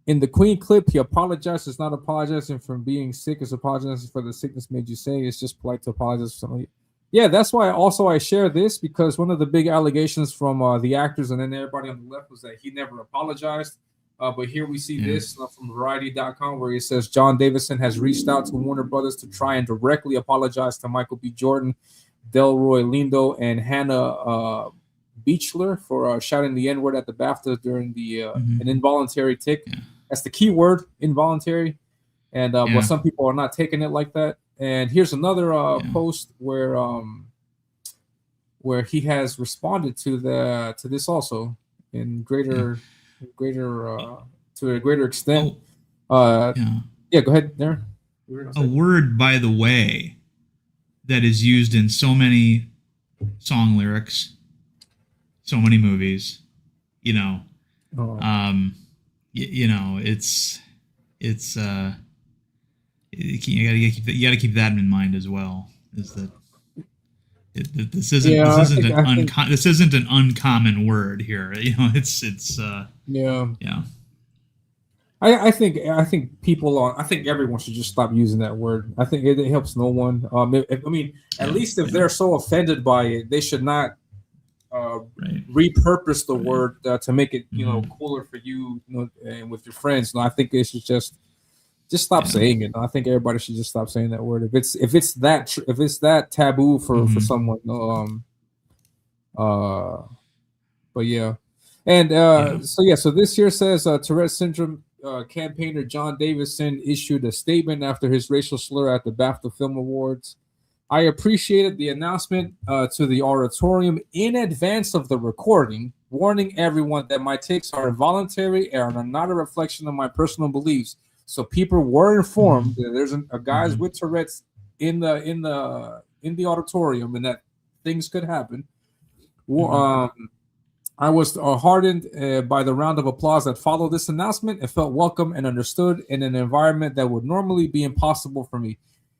In the Queen clip, he apologized. It's not apologizing for being sick. It's apologizing for the sickness made you say. It's just polite to apologize for something. Yeah, that's why I share this, because one of the big allegations from the actors and then everybody on the left was that he never apologized. But here we see this from Variety.com, where it says John Davison has reached out to Warner Brothers to try and directly apologize to Michael B. Jordan, Delroy Lindo, and Hannah Beachler for shouting the N-word at the Bafta during the an involuntary tick. Yeah. That's the key word, involuntary. And but some people are not taking it like that. And here's another post where he has responded to this also in greater to a greater extent. Go ahead, Darren. A word, by the way, that is used in so many song lyrics, so many movies. You gotta keep that in mind as well. Is that this isn't an uncommon word here. I think everyone should just stop using that word. I think it helps no one. At least if they're so offended by it, they should not repurpose the word to make it cooler for you, and with your friends. I think it should just stop saying it. I think everybody should just stop saying that word. If it's that taboo for someone. But yeah. And so this here says Tourette syndrome campaigner John Davison issued a statement after his racial slur at the Bafta Film Awards. I appreciated the announcement to the auditorium in advance of the recording, warning everyone that my takes are involuntary and are not a reflection of my personal beliefs. So people were informed that there's a guys with Tourette's in the auditorium and that things could happen. I was heartened by the round of applause that followed this announcement. It felt welcome and understood in an environment that would normally be impossible for me.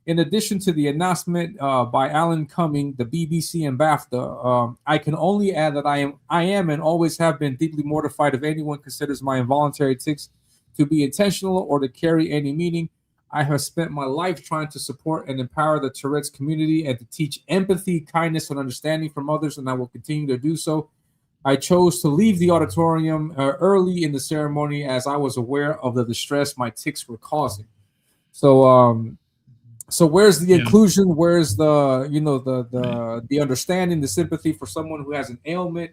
In addition to the announcement by Alan Cumming, the BBC and BAFTA, I can only add that I am and always have been deeply mortified if anyone considers my involuntary tics to be intentional or to carry any meaning. I have spent my life trying to support and empower the Tourette's community and to teach empathy, kindness, and understanding from others, and I will continue to do so. I chose to leave the auditorium early in the ceremony as I was aware of the distress my tics were causing. So where's the inclusion? Where's the the understanding, the sympathy for someone who has an ailment?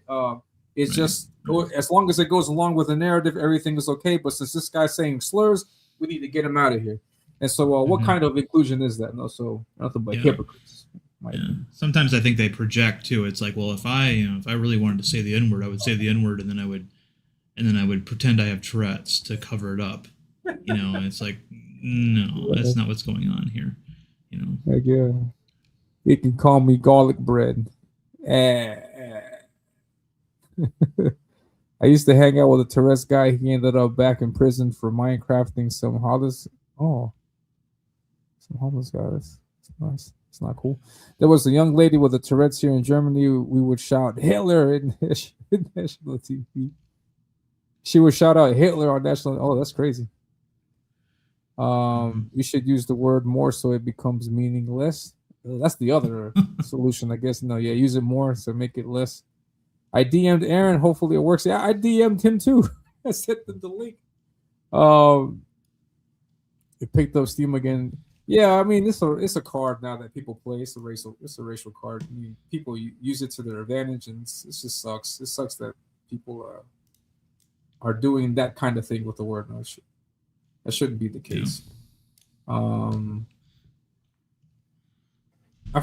It's just as long as it goes along with the narrative, everything is okay. But since this guy's saying slurs, we need to get him out of here. And so, what kind of inclusion is that? No, so nothing but hypocrites. Sometimes I think they project too. It's like, well, if I really wanted to say the N-word, I would say the N-word, and then I would pretend I have Tourette's to cover it up. It's like, no, that's not what's going on here. Like, you can call me garlic bread. I used to hang out with a Tourette's guy. He ended up back in prison for Minecrafting some homeless. Some homeless guys. It's nice. It's not cool. There was a young lady with a Tourette's here in Germany. We would shout Hitler in national TV. She would shout out Hitler on national. Oh, that's crazy. You should use the word more so it becomes meaningless. That's the other solution, I guess. No, use it more so make it less. I DM'd Aaron. Hopefully it works. Yeah, I DM'd him too. I sent them the link. It picked up Steam again. Yeah, I mean it's a card now that people play. It's a racial card. I mean, people use it to their advantage, and it just sucks. It sucks that people are doing that kind of thing with the word. No, that shouldn't be the case. I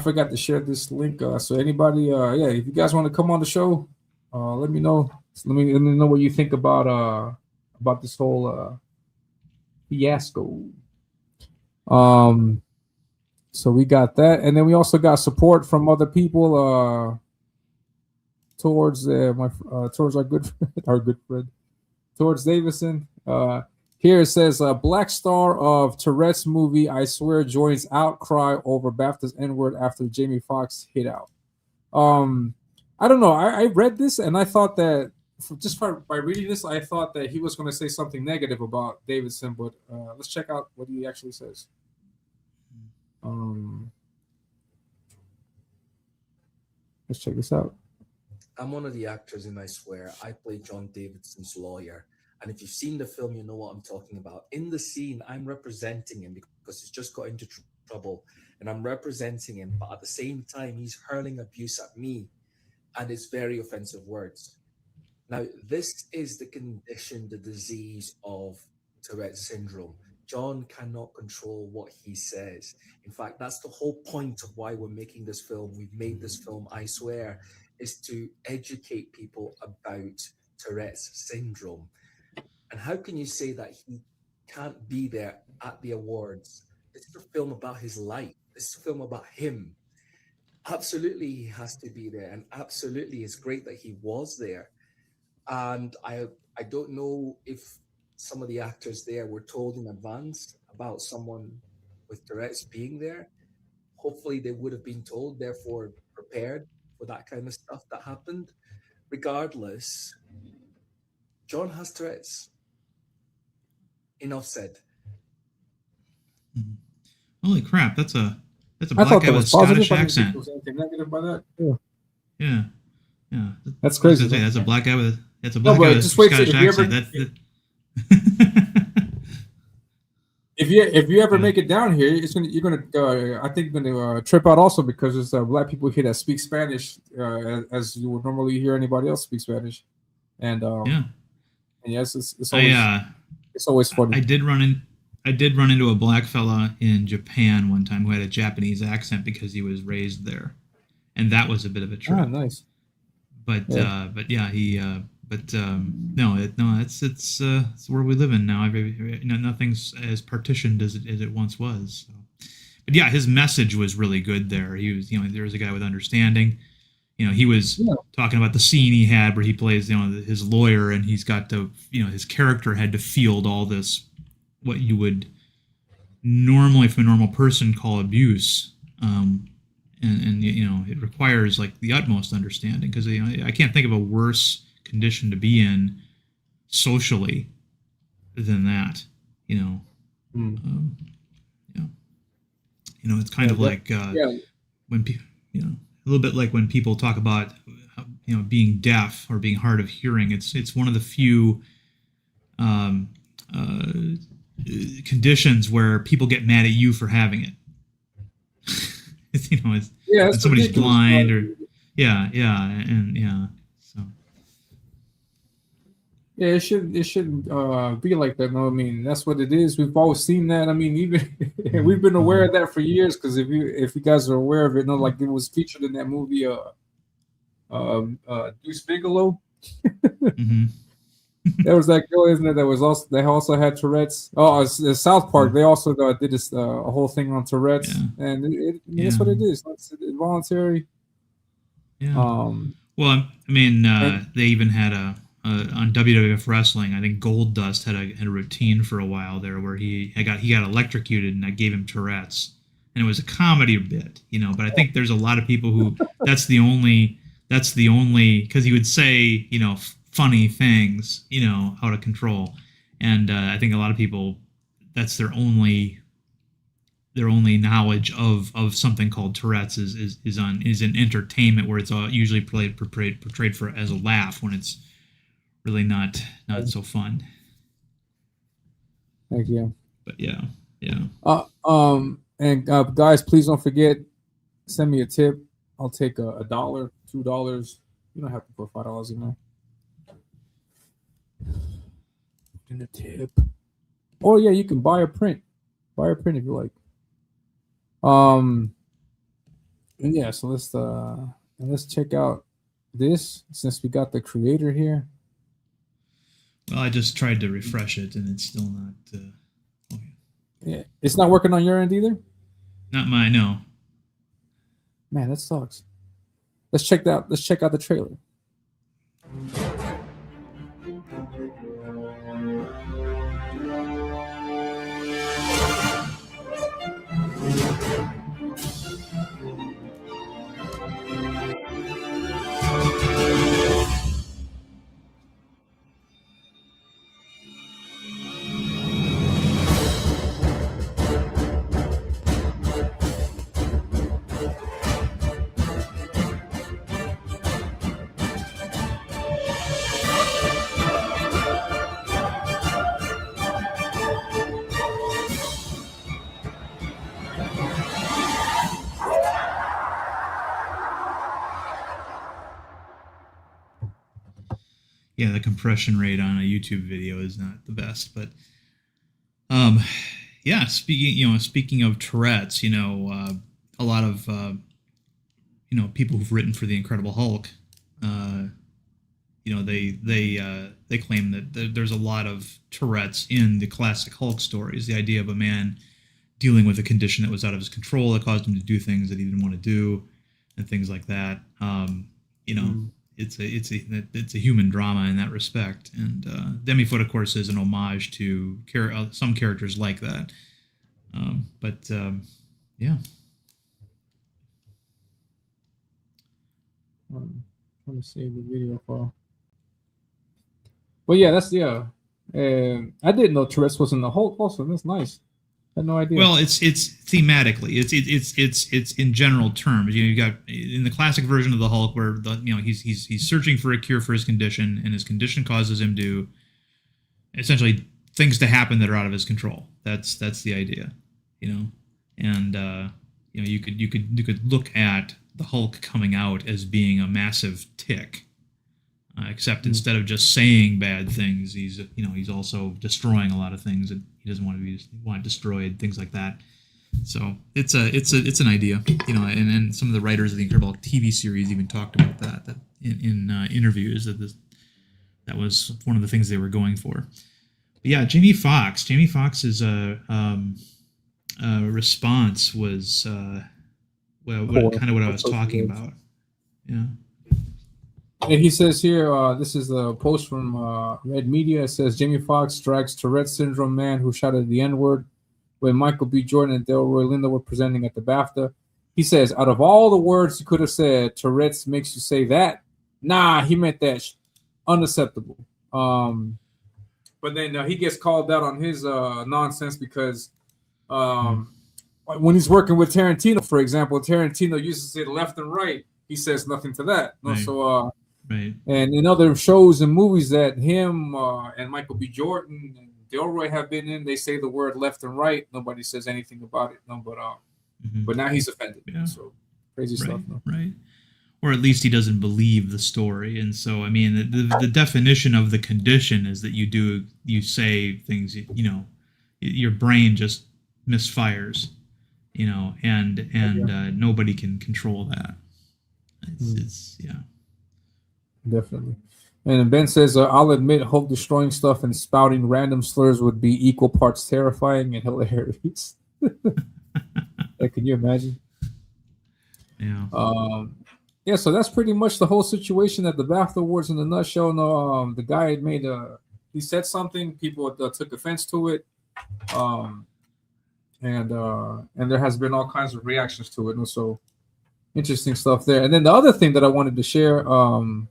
forgot to share this link. So anybody, if you guys want to come on the show, let me know. Let me know what you think about this whole fiasco. So we got that, and then we also got support from other people towards our good friend, towards Davison. Here it says, Black star of Tourette's movie, I swear, joins outcry over Bafta's N-word after Jamie Foxx hit out. I don't know. I read this and I thought that by reading this, I thought that he was going to say something negative about Davidson, but let's check out what he actually says. Let's check this out. I'm one of the actors in I Swear. I play John Davidson's lawyer. And if you've seen the film, you know what I'm talking about. In the scene, I'm representing him because he's just got into trouble. And I'm representing him. But at the same time, he's hurling abuse at me. And it's very offensive words. Now, this is the condition, the disease of Tourette's syndrome. John cannot control what he says. In fact, that's the whole point of why we're making this film. We've made this film, I Swear, is to educate people about Tourette's syndrome. And how can you say that he can't be there at the awards? This is a film about his life. This is a film about him. Absolutely, he has to be there. And absolutely, it's great that he was there. And I don't know if some of the actors there were told in advance about someone with Tourette's being there. Hopefully, they would have been told, therefore prepared for that kind of stuff that happened. Regardless, John has Tourette's. Enough said. Holy crap! That's a black guy with a Scottish accent. Was anything negative by that? Yeah. That's crazy. That's a black guy with a Scottish accent. If you ever make it down here, you're gonna I think gonna trip out also because there's black people here that speak Spanish as you would normally hear anybody else speak Spanish. And Yeah. and yes, it's always funny. I did run into a black fella in Japan one time who had a Japanese accent because he was raised there, and that was a bit of a trip. Ah, nice. But it's where we live in now. Nothing's as partitioned as it once was. So. But yeah, his message was really good there. He was, there was a guy with understanding. He was talking about the scene he had where he plays, his lawyer, and he's got to, his character had to field all this, what you would normally, from a normal person, call abuse. And it requires like the utmost understanding, because I can't think of a worse condition to be in socially than that. It's kind of like when people, a little bit like when people talk about being deaf or being hard of hearing. It's one of the few conditions where people get mad at you for having it. When somebody's ridiculous. Blind or so it shouldn't be like that. No, I mean, that's what it is. We've always seen that. I mean, even we've been aware of that for years, because if you guys are aware of it, like it was featured in that movie Deuce Bigelow. There was that girl, isn't it? They also had Tourette's. Oh, it's South Park. They also did this a whole thing on Tourette's, and that's what it is. It's involuntary. Yeah. Well, I mean, they even had on WWF Wrestling, I think Goldust had a routine for a while there where he got electrocuted, and I gave him Tourette's, and it was a comedy bit, But I think there's a lot of people who that's the only because he would say funny things, out of control, and I think a lot of people, that's their only knowledge of something called Tourette's is in entertainment, where it's usually portrayed for as a laugh, when it's really not so fun. Thank you. But yeah. And guys, please don't forget, send me a tip. I'll take $1, $2. You don't have to put $5 in there. In a tip. Or yeah, you can buy a print. Buy a print if you like. And yeah, so let's check out this, since we got the creator here. Well, I just tried to refresh it, and it's still not. Yeah, it's not working on your end either. Not mine, no. Man, that sucks. Let's check out the trailer. Yeah, the compression rate on a YouTube video is not the best, but speaking of Tourette's, a lot of people who've written for the Incredible Hulk, they claim that there's a lot of Tourette's in the classic Hulk stories. The idea of a man dealing with a condition that was out of his control, that caused him to do things that he didn't want to do, and things like that. It's a human drama in that respect, and Demifoot, of course, is an homage to some characters like that. Yeah. Let me see the video file. Well, yeah, I didn't know Tourette's was in the Hulk also. That's nice. I had no idea. Well, it's thematically, it's in general terms. You got in the classic version of the Hulk where he's searching for a cure for his condition, and his condition causes him to essentially things to happen that are out of his control. That's the idea, and you could look at the Hulk coming out as being a massive tick, except instead of just saying bad things, he's also destroying a lot of things that he doesn't want destroyed, things like that. So it's an idea, and some of the writers of the Incredible TV series even talked about that in interviews, that was one of the things they were going for. But yeah, Jamie Foxx's response was kind of what I was talking about. Yeah. And he says here, this is the post from Red Media. It says Jamie Foxx drags Tourette syndrome man who shouted the N-word when Michael B. Jordan and Delroy Lindo were presenting at the Bafta. He says, out of all the words you could have said, Tourette's makes you say that. Nah, he meant that. Unacceptable. But then he gets called out on his nonsense because when he's working with Tarantino, for example, Tarantino used to say left and right. He says nothing to that. Right. So, right. And in other shows and movies that him and Michael B. Jordan and Delroy have been in, they say the word left and right. Nobody says anything about it. No, but now he's offended. Yeah. So crazy stuff. No? Right. Or at least he doesn't believe the story. And so, I mean, the definition of the condition is that you say things, your brain just misfires, and nobody can control that. It's definitely. And Ben says, I'll admit, Hulk destroying stuff and spouting random slurs would be equal parts terrifying and hilarious. Can you imagine? Yeah. Yeah, so that's pretty much the whole situation at the BAFTA Awards in a nutshell. No, the guy had he said something, people took offense to it, and there has been all kinds of reactions to it. So interesting stuff there. And then the other thing that I wanted to share, now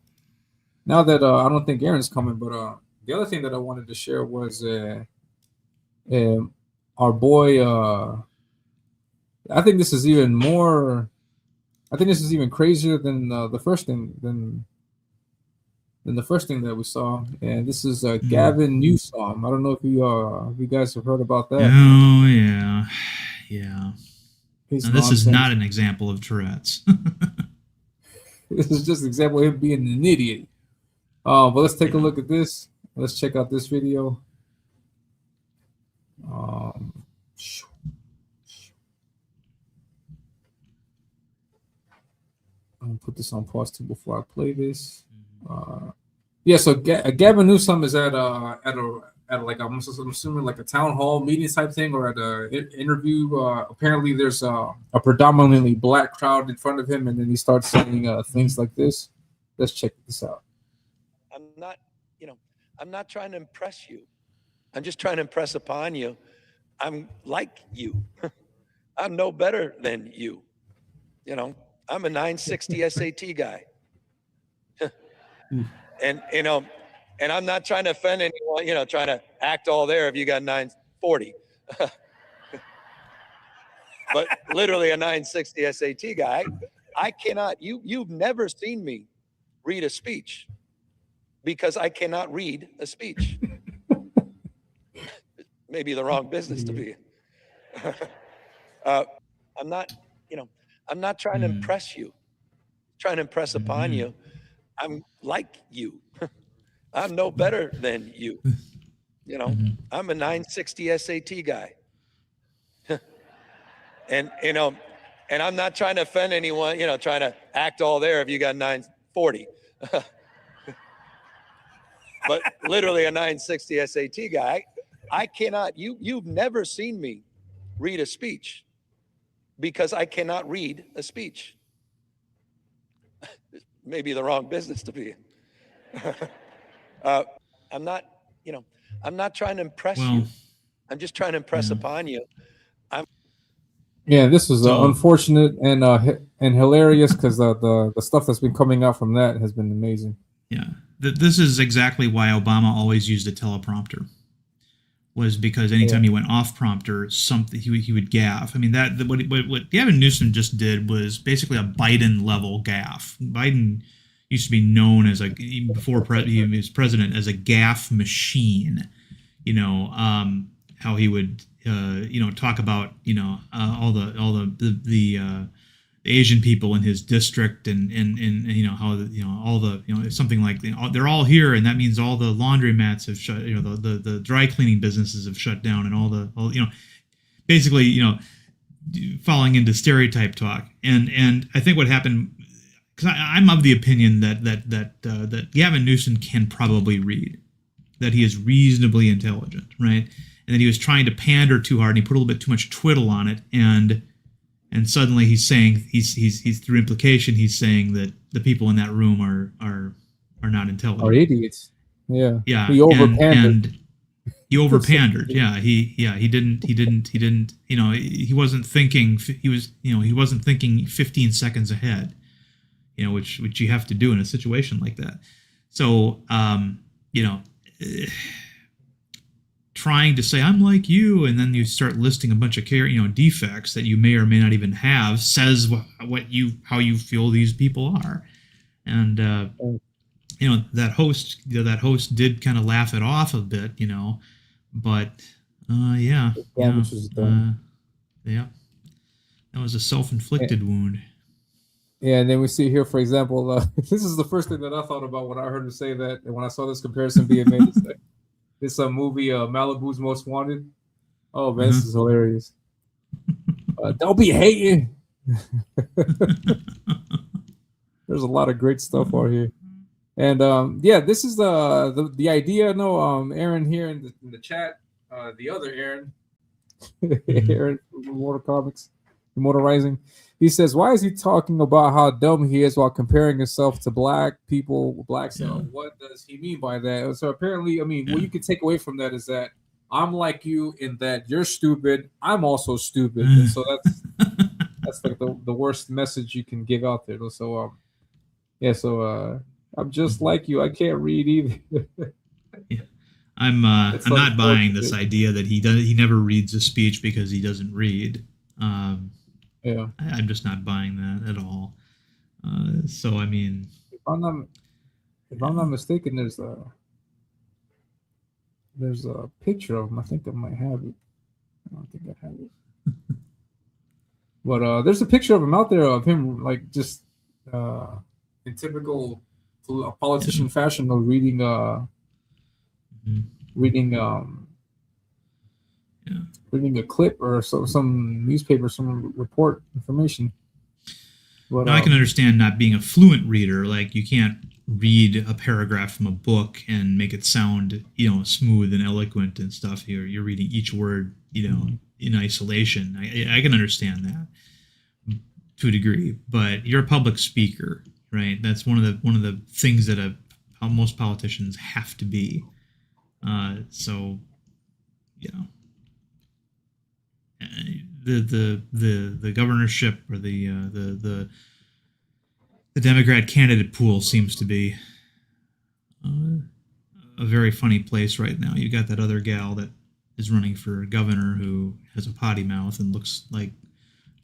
that I don't think Aaron's coming, but the other thing that I wanted to share was our boy. I think this is even more. I think this is even crazier than the first thing than the first thing that we saw, and this is Gavin Newsom. I don't know if you guys have heard about that. Oh yeah. Now, this is nonsense. not an example of Tourette's. This is just an example of him being an idiot. But let's take a look at this. Let's check out this video. I'm gonna put this on pause too before I play this. Yeah, so Gavin Newsom is at like I'm assuming like a town hall meeting type thing or at an interview. Apparently, there's a predominantly black crowd in front of him, and then he starts saying things like this. Let's check this out. I'm not trying to impress you. I'm just trying to impress upon you. I'm like you. I'm no better than you. I'm a 960 SAT guy. And I'm not trying to offend anyone, trying to act all there if you got 940. But literally a 960 SAT guy. I cannot, you've never seen me read a speech because I cannot read a speech. Maybe the wrong business to be in. I'm not trying to impress you. I'm trying to impress upon you. I'm like you. I'm no better than you. I'm a 960 SAT guy. And I'm not trying to offend anyone, trying to act all there if you got 940. But literally a 960 SAT guy. I cannot, you've never seen me read a speech because I cannot read a speech. Maybe the wrong business to be in. I'm not trying to impress you. I'm just trying to impress upon you. Yeah, this is unfortunate and hilarious because the stuff that's been coming out from that has been amazing. Yeah, this is exactly why Obama always used a teleprompter. Was because anytime he went off prompter, something he would gaffe. I mean what Gavin Newsom just did was basically a Biden level gaffe. Biden used to be known as even before he was president as a gaffe machine. How he would talk about all the Asian people in his district, and how all the something like they're all here, and that means all the laundromats have shut, the dry cleaning businesses have shut down, and all basically falling into stereotype talk. And I think what happened, because I'm of the opinion that Gavin Newsom can probably read, that he is reasonably intelligent, right? And that he was trying to pander too hard, and he put a little bit too much twiddle on it, and suddenly he's saying he's through implication he's saying that the people in that room are not intelligent, are idiots. Yeah. He overpandered. He overpandered. He didn't. He wasn't thinking. He wasn't thinking 15 seconds ahead. Which you have to do in a situation like that. So trying to say I'm like you, and then you start listing a bunch of defects that you may or may not even have, says how you feel these people are, and that host did kind of laugh it off a bit, but yeah, that was a self-inflicted wound. Yeah, and then we see here, for example, this is the first thing that I thought about when I heard him say that, and when I saw this comparison being made. It's a movie, Malibu's Most Wanted. Oh man, This is hilarious. Don't be hating. There's a lot of great stuff out here, and this is the idea. No, Aaron here in the chat, the other Aaron, Aaron from Mortal Comics, Mortal Rising. He says, "Why is he talking about how dumb he is while comparing himself to black people, blacks? What does he mean by that?" So apparently, what you can take away from that is that I'm like you in that you're stupid. I'm also stupid, and so that's like the worst message you can give out there. So I'm just like you. I can't read either. I'm not buying this idea that he never reads a speech because he doesn't read. Yeah, I'm just not buying that at all. So if I'm not mistaken, there's a picture of him. I think I might have it. I don't think I have it. But there's a picture of him out there of him, like just in typical politician fashion, of reading reading a clip or some newspaper, some report information. But, now I can understand not being a fluent reader. Like you can't read a paragraph from a book and make it sound, smooth and eloquent and stuff. You're reading each word, in isolation. I can understand that to a degree, but you're a public speaker, right? That's one of the things that most politicians have to be. The governorship or the Democrat candidate pool seems to be a very funny place right now. You got that other gal that is running for governor who has a potty mouth and looks like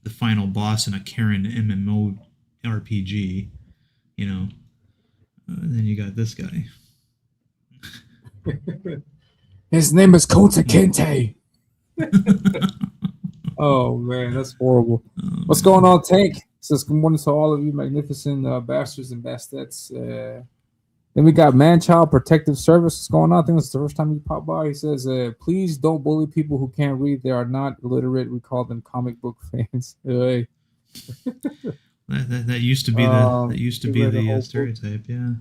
the final boss in a Karen MMO RPG, and then you got this guy. His name is Kota Kente. Oh man, that's horrible. What's going on, Tank? Says good morning to all of you magnificent bastards and bastettes. Then we got Manchild Protective Service. What's going on? I think it's the first time you pop by. He says, please don't bully people who can't read. They are not illiterate. We call them comic book fans. Hey. that used to be the stereotype, yeah.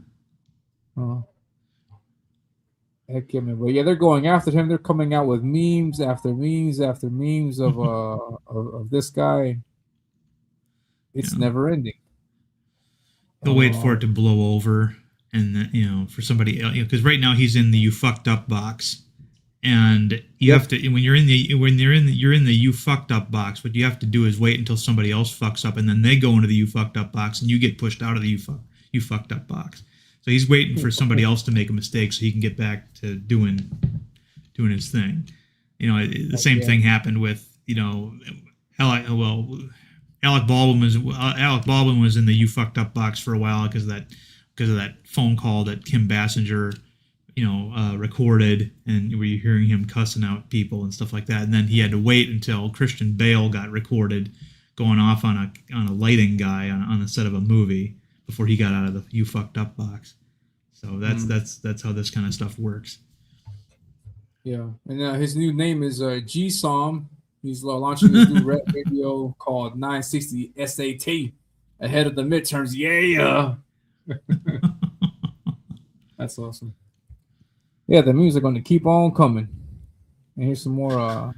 Heck yeah, man. But yeah, they're going after him. They're coming out with memes after memes after memes of this guy. It's never ending. They'll wait for it to blow over, and then, for somebody else, because right now he's in the "you fucked up" box, and you have to you're in the "you fucked up" box. What you have to do is wait until somebody else fucks up, and then they go into the "you fucked up" box, and you get pushed out of the you fucked up box. So he's waiting for somebody else to make a mistake so he can get back to doing his thing. The same thing happened with Alec Baldwin was in the "you fucked up" box for a while because of that phone call that Kim Basinger recorded, and where you're hearing him cussing out people and stuff like that. And then he had to wait until Christian Bale got recorded going off on a lighting guy on the set of a movie before he got out of the "you fucked up" box. So that's how this kind of stuff works. Yeah, and his new name is G-Som. He's launching his new rap video called 960 SAT ahead of the midterms. Yeah. That's awesome. Yeah, the music going to keep on coming. And here's some more.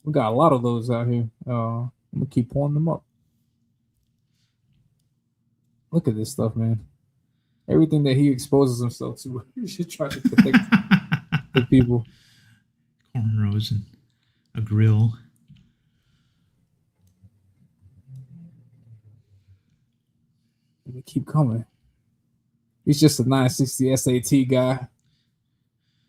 We got a lot of those out here. I'm going to keep pulling them up. Look at this stuff, man. Everything that he exposes himself to, he should try to protect the people. Cornrows and a grill. They keep coming. He's just a 960 SAT guy.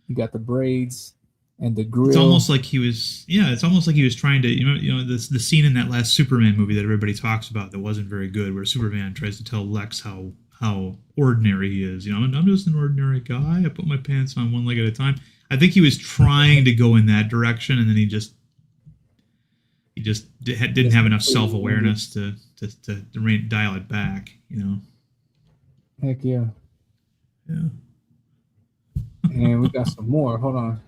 He got the braids and the grill. It's almost like he was. Yeah, it's almost like he was trying to. You know, the scene in that last Superman movie that everybody talks about that wasn't very good, where Superman tries to tell Lex how ordinary he is. You know, I'm just an ordinary guy. I put my pants on one leg at a time. I think he was trying to go in that direction, and then he just didn't have enough self-awareness to dial it back. You know. Heck yeah. Yeah. And we got some more. Hold on.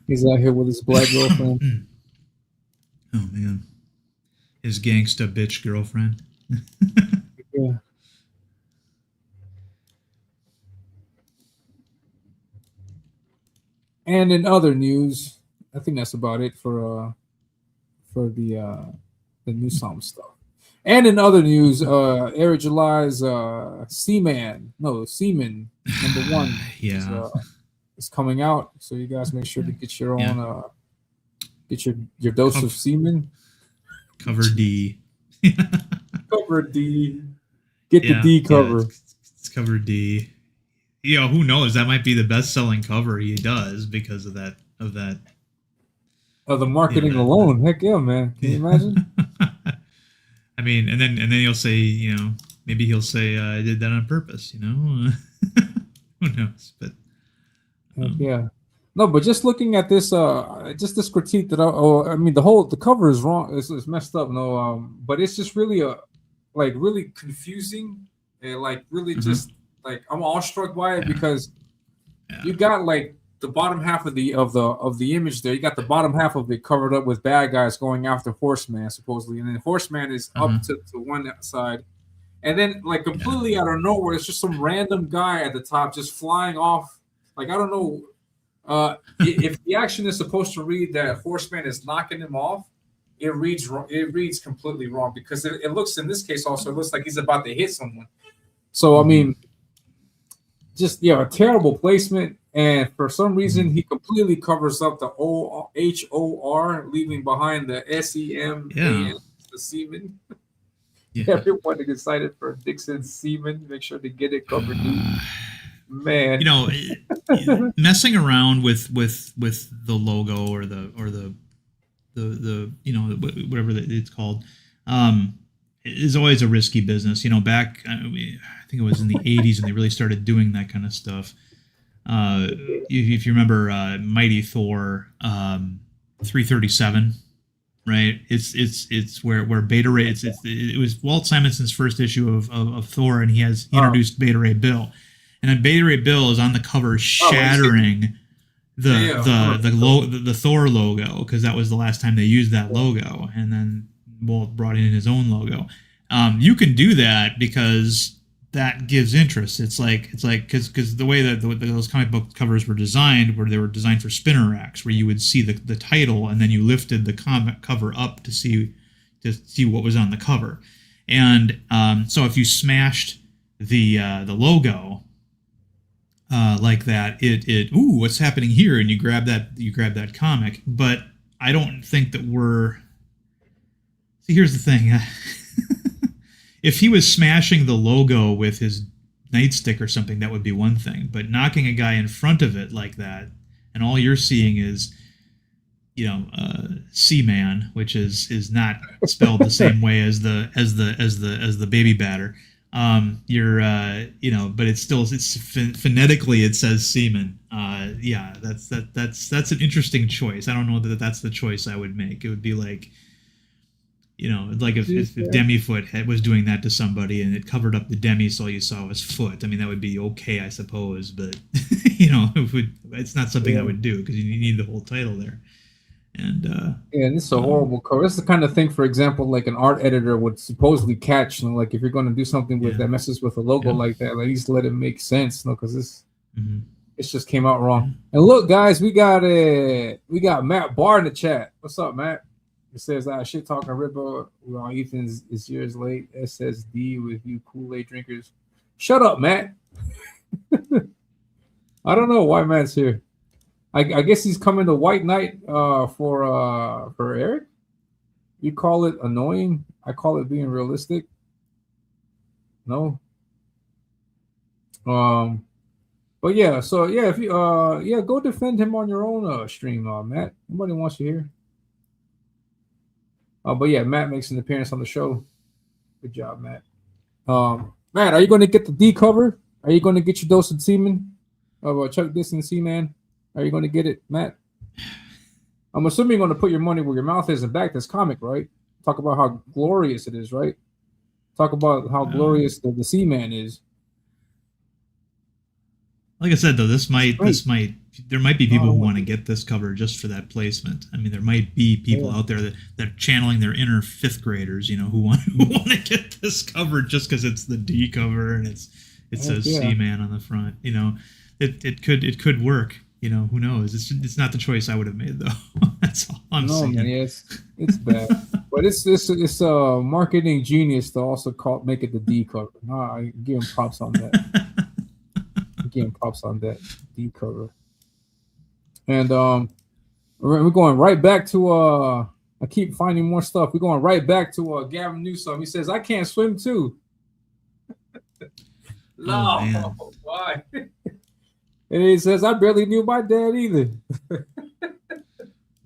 He's out here with his black girlfriend. Oh man, his gangsta bitch girlfriend. Yeah. And in other news, I think that's about it for the new Psalm stuff. And in other news, Eric July's Seaman #1 is coming out. So you guys make sure to get your own get your dose of semen. Cover D. Cover D. Get the D cover. It's cover D. You know, who knows? That might be the best-selling cover he does because of that. Of the marketing alone. Heck yeah, man. Can you imagine? I mean, and then he'll say, you know, maybe he'll say, I did that on purpose, you know? Who knows? But yeah. No, but just looking at this, just this critique that I mean, the cover is wrong. It's messed up. No, but it's just really really confusing and really just I'm awestruck by it because you got the bottom half of the image there. You got the bottom half of it covered up with bad guys going after Horseman supposedly, and then Horseman is up to one side, and then completely out of nowhere, it's just some random guy at the top just flying off. I don't know. If the action is supposed to read that Horseman is knocking him off, it reads completely wrong because it looks, in this case also, it looks like he's about to hit someone. So I mean, just a terrible placement, and for some reason he completely covers up the OHOR, leaving behind the SEM, the semen. Yeah. Everyone is excited for Dixon's semen. Make sure to get it covered. Man, messing around with the logo or the whatever it's called is always a risky business. Back I think it was in the 80s when they really started doing that kind of stuff. If you remember Mighty Thor 337, right? It's where Beta Ray. It was Walt Simonson's first issue of Thor, and he introduced Beta Ray Bill. And then Beta Ray Bill is on the cover shattering the Thor logo because that was the last time they used that logo. And then Walt brought in his own logo. You can do that because that gives interest. It's like because the way that those comic book covers were designed, where they were designed for spinner racks, where you would see the title and then you lifted the comic cover up to see what was on the cover. And so if you smashed the logo like that, ooh, what's happening here? And you grab that comic. But I don't think that see, here's the thing. If he was smashing the logo with his nightstick or something, that would be one thing. But knocking a guy in front of it like that, and all you're seeing is, Seaman, which is not spelled the same way as the baby batter. You're but it's still phonetically it says semen. That's an interesting choice. I don't know that that's the choice I would make. It would be like, like if Demifoot was doing that to somebody and it covered up the demi, so all you saw was foot. I mean, that would be okay, I suppose, but it's not something I would do because you need the whole title there. And this is a horrible cover. This is the kind of thing, for example, like an art editor would supposedly catch. Like if you're going to do something with that messes with a logo like that, at least let it make sense. Because this just came out wrong. And look, guys, we got Matt Barr in the chat. What's up, Matt? It says shit talking Ripper. Well, Ethan's is years late. SSD with you Kool-Aid drinkers. Shut up, Matt. I don't know why Matt's here. I guess he's coming to White Knight for Eric. You call it annoying. I call it being realistic. No. But yeah. So yeah, if you go defend him on your own stream, Matt. Nobody wants you here. But yeah, Matt makes an appearance on the show. Good job, Matt. Matt, are you going to get the D cover? Are you going to get your dose of semen? Chuck Dixon Seaman? Are you going to get it, Matt? I'm assuming you're going to put your money where your mouth is and back this comic, right? Talk about how glorious it is, right? Talk about how glorious the Seaman is. Like I said, though, there might be people who want to get this cover just for that placement. I mean, there might be people out there that are channeling their inner fifth graders, who want to get this cover just because it's the D cover and it says Seaman on the front. It could work. Who knows? It's not the choice I would have made, though. That's all I'm saying. Man, it's bad, but it's a marketing genius to also make it the D cover. No, I give him props on that. Props on that D cover. And we're going right back to I keep finding more stuff. We're going right back to Gavin Newsom. He says, I can't swim too. No, why? And he says, I barely knew my dad either.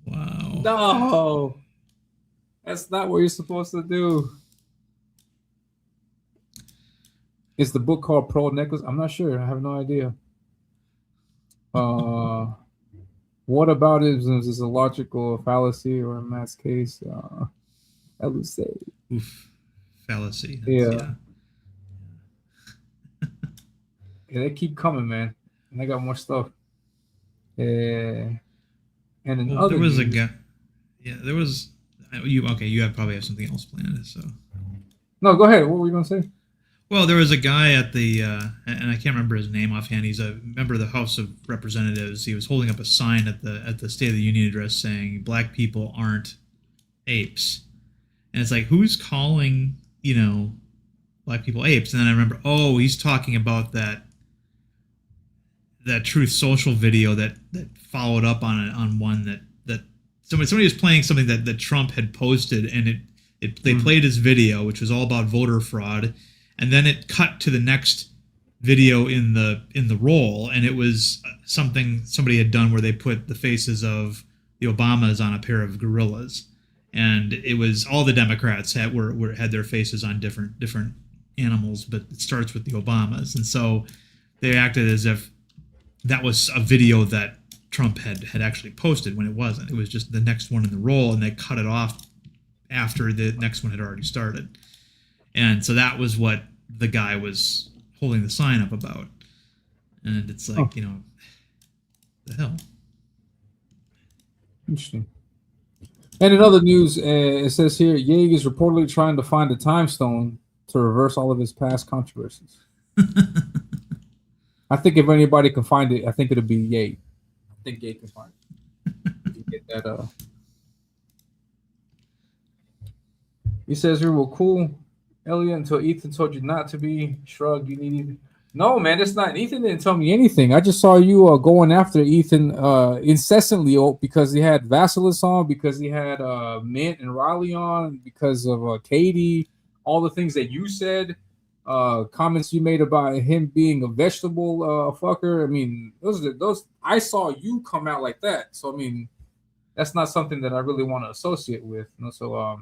Wow. No. That's not what you're supposed to do. Is the book called Pearl Necklace? I'm not sure. I have no idea. What about it is a logical fallacy or in Matt's case? I would say. Fallacy. Yeah. They keep coming, man. And I got more stuff. And there was a guy. Yeah, there was. You probably have something else planned. So. No, go ahead. What were you going to say? Well, there was a guy at the, and I can't remember his name offhand. He's a member of the House of Representatives. He was holding up a sign at the State of the Union address saying, "Black people aren't apes," and it's like, who's calling black people apes? And then I remember, he's talking about that Truth Social video that followed up on one that somebody was playing something that Trump had posted, and they played his video, which was all about voter fraud. And then it cut to the next video in the roll, and it was something somebody had done where they put the faces of the Obamas on a pair of gorillas, and it was all the Democrats had their faces on different animals, but it starts with the Obamas, and so they acted as if that was a video that Trump had actually posted when it wasn't. It was just the next one in the roll, and they cut it off after the next one had already started. And so that was what the guy was holding the sign up about. And it's like, the hell. Interesting. And in other news, it says here, Ye is reportedly trying to find a time stone to reverse all of his past controversies. I think if anybody can find it, I think it'll be Ye. I think Ye can find it. You get that. He says here, well, cool. Elliot, until Ethan told you not to be. Shrug, you needed. No, man, it's not. Ethan didn't tell me anything. I just saw you going after Ethan incessantly because he had Baffles on, because he had Mint and Riley on, because of Katie, all the things that you said, comments you made about him being a vegetable fucker. I mean, those. I saw you come out like that. So I mean, that's not something that I really want to associate with. So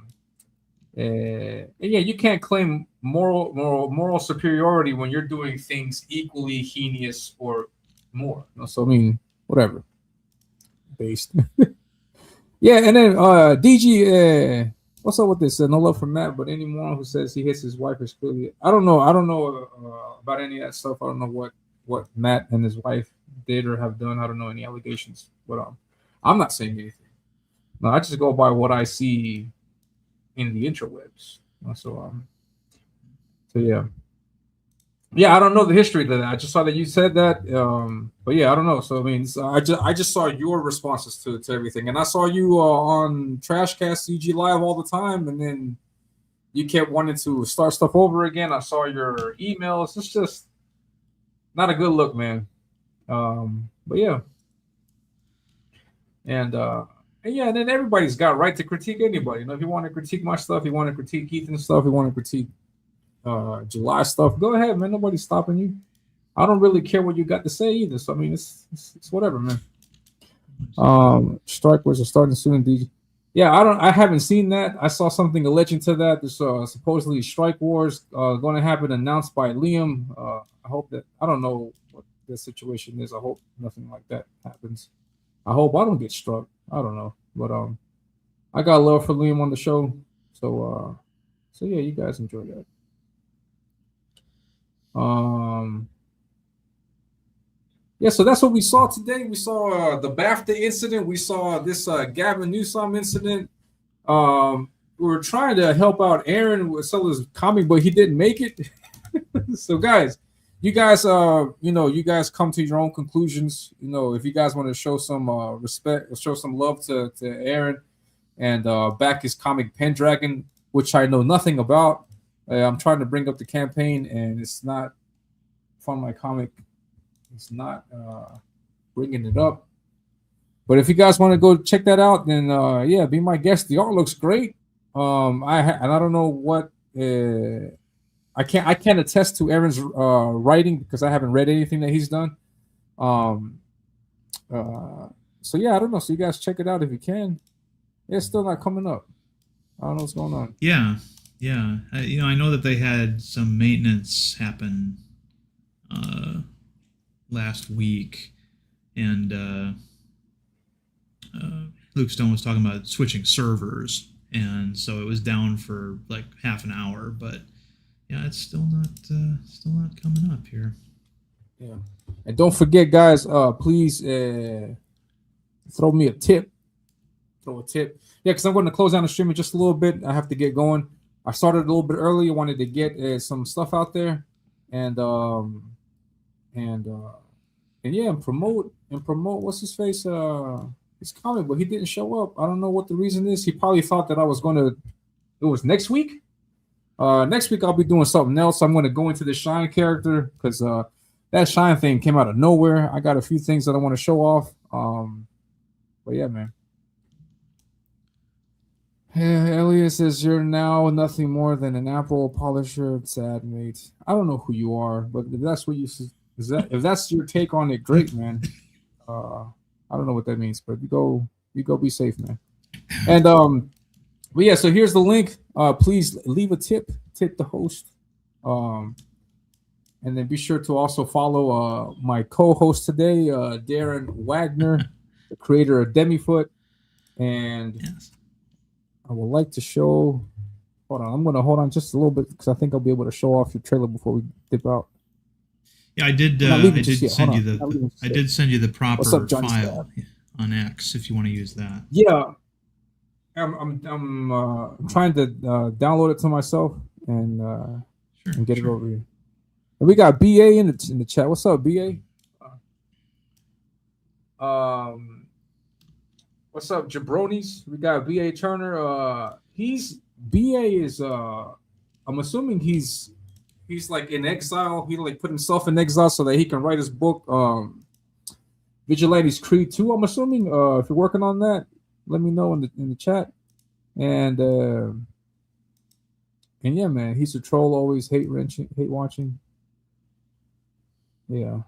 And yeah, you can't claim moral superiority when you're doing things equally heinous or more. So I mean, whatever. Based. Yeah, and then DG, what's up with this? No love for Matt, but anyone who says he hits his wife is clearly. I don't know. I don't know about any of that stuff. I don't know what Matt and his wife did or have done. I don't know any allegations, but I'm not saying anything. No, I just go by what I see in the interwebs. So yeah. Yeah, I don't know the history of that. I just saw that you said that. But yeah, I don't know. So I mean, I just saw your responses to everything, and I saw you on Trashcast CG Live all the time, and then you kept wanting to start stuff over again. I saw your emails. It's just not a good look, man. But yeah, and yeah, and then everybody's got right to critique anybody. You know, if you want to critique my stuff, you want to critique Ethan's stuff, you want to critique July stuff, go ahead, man. Nobody's stopping you. I don't really care what you got to say either. So I mean, it's whatever, man. Strike Wars are starting soon, DJ. Yeah, I haven't seen that. I saw something alleging to that. There's supposedly Strike Wars going to happen, announced by Liam. I hope that, I don't know what the situation is. I hope nothing like that happens. I hope I don't get struck. I don't know, but I got love for Liam on the show, so yeah, you guys enjoy that. Yeah, so that's what we saw today. We saw the Bafta incident. We saw this Gavin Newsom incident. We were trying to help out Aaron with some of his comic, but he didn't make it. So, guys, you guys come to your own conclusions. You know, if you guys want to show some respect, show some love to Aaron, and back his comic Pendragon, which I know nothing about. I'm trying to bring up the campaign, and it's not from my comic. It's not bringing it up. But if you guys want to go check that out, then yeah, be my guest. The art looks great. I don't know what I can't attest to Aaron's writing because I haven't read anything that he's done. So yeah, I don't know. So you guys check it out if you can. It's still not coming up. I don't know what's going on. Yeah. I know that they had some maintenance happen last week, and Luke Stone was talking about switching servers, and so it was down for like half an hour. But yeah, it's still not coming up here. Yeah, and don't forget, guys. Please throw me a tip. Throw a tip. Yeah, because I'm going to close down the stream in just a little bit. I have to get going. I started a little bit early. I wanted to get some stuff out there, and yeah, and promote what's his face his comic, but he didn't show up. I don't know what the reason is. He probably thought that I was going to. It was next week. Next week I'll be doing something else. I'm going to go into the Shine character because that Shine thing came out of nowhere. I got a few things that I want to show off. But yeah, man. Elliot says you're now nothing more than an apple polisher. Sad mate. I don't know who you are, but if that's what you if that's your take on it, great, man. I don't know what that means, but you go be safe, man. And but yeah, so here's the link. Please leave a tip the host. And then be sure to also follow my co-host today, Darren Wagner, the creator of Demifoot. And yes. I would like to show. Hold on, I'm going to hold on just a little bit because I think I'll be able to show off your trailer before we dip out. Yeah, I did. I did send you the proper file on X if you want to use that. Yeah, I'm trying to download it to myself and get it over here. And we got BA in the chat. What's up, BA? What's up, jabronis? We got BA Turner. BA is I'm assuming he's like in exile. He like put himself in exile so that he can write his book, Vigilante's Creed 2. I'm assuming if you're working on that, let me know in the chat. And yeah, man, he's a troll, always hate watching. Yeah.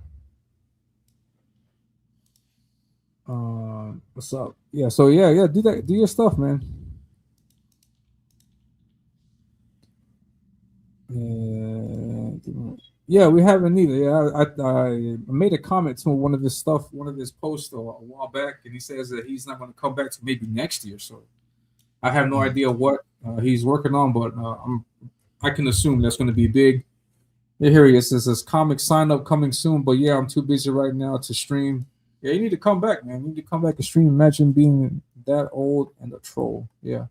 What's up? Yeah, so yeah, do your stuff, man. Yeah, we haven't either. Yeah, I made a comment to one of his stuff, one of his posts a while back, and he says that he's not going to come back to maybe next year. So I have no idea what he's working on, but I can assume that's going to be big. Yeah, here he is. It says comic sign up coming soon, but yeah, I'm too busy right now to stream. Yeah, you need to come back, man. You need to come back and stream. Imagine being that old and a troll. Yeah,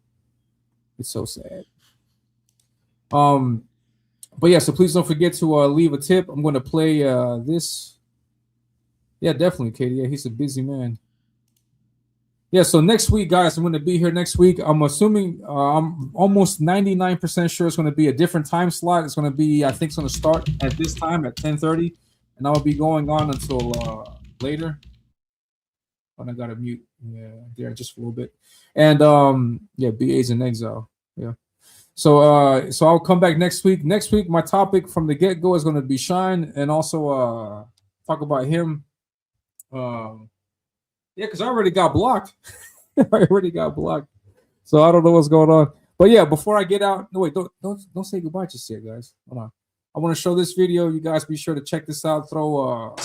it's so sad. But yeah, so please don't forget to leave a tip. I'm going to play this. Yeah, definitely, Katie. Yeah, he's a busy man. Yeah, so next week, guys, I'm going to be here next week. I'm assuming I'm almost 99% sure it's going to be a different time slot. It's going to be, I think it's going to start at this time at 10:30, and I'll be going on until later. And I got to mute there just for a little bit. And yeah, BA's in exile. Yeah. So I'll come back next week. Next week, my topic from the get-go is going to be Shine, and also talk about him. Yeah, because I already got blocked. So I don't know what's going on. But yeah, before I get out, no wait, don't say goodbye just yet, guys. Hold on. I want to show this video. You guys be sure to check this out. Throw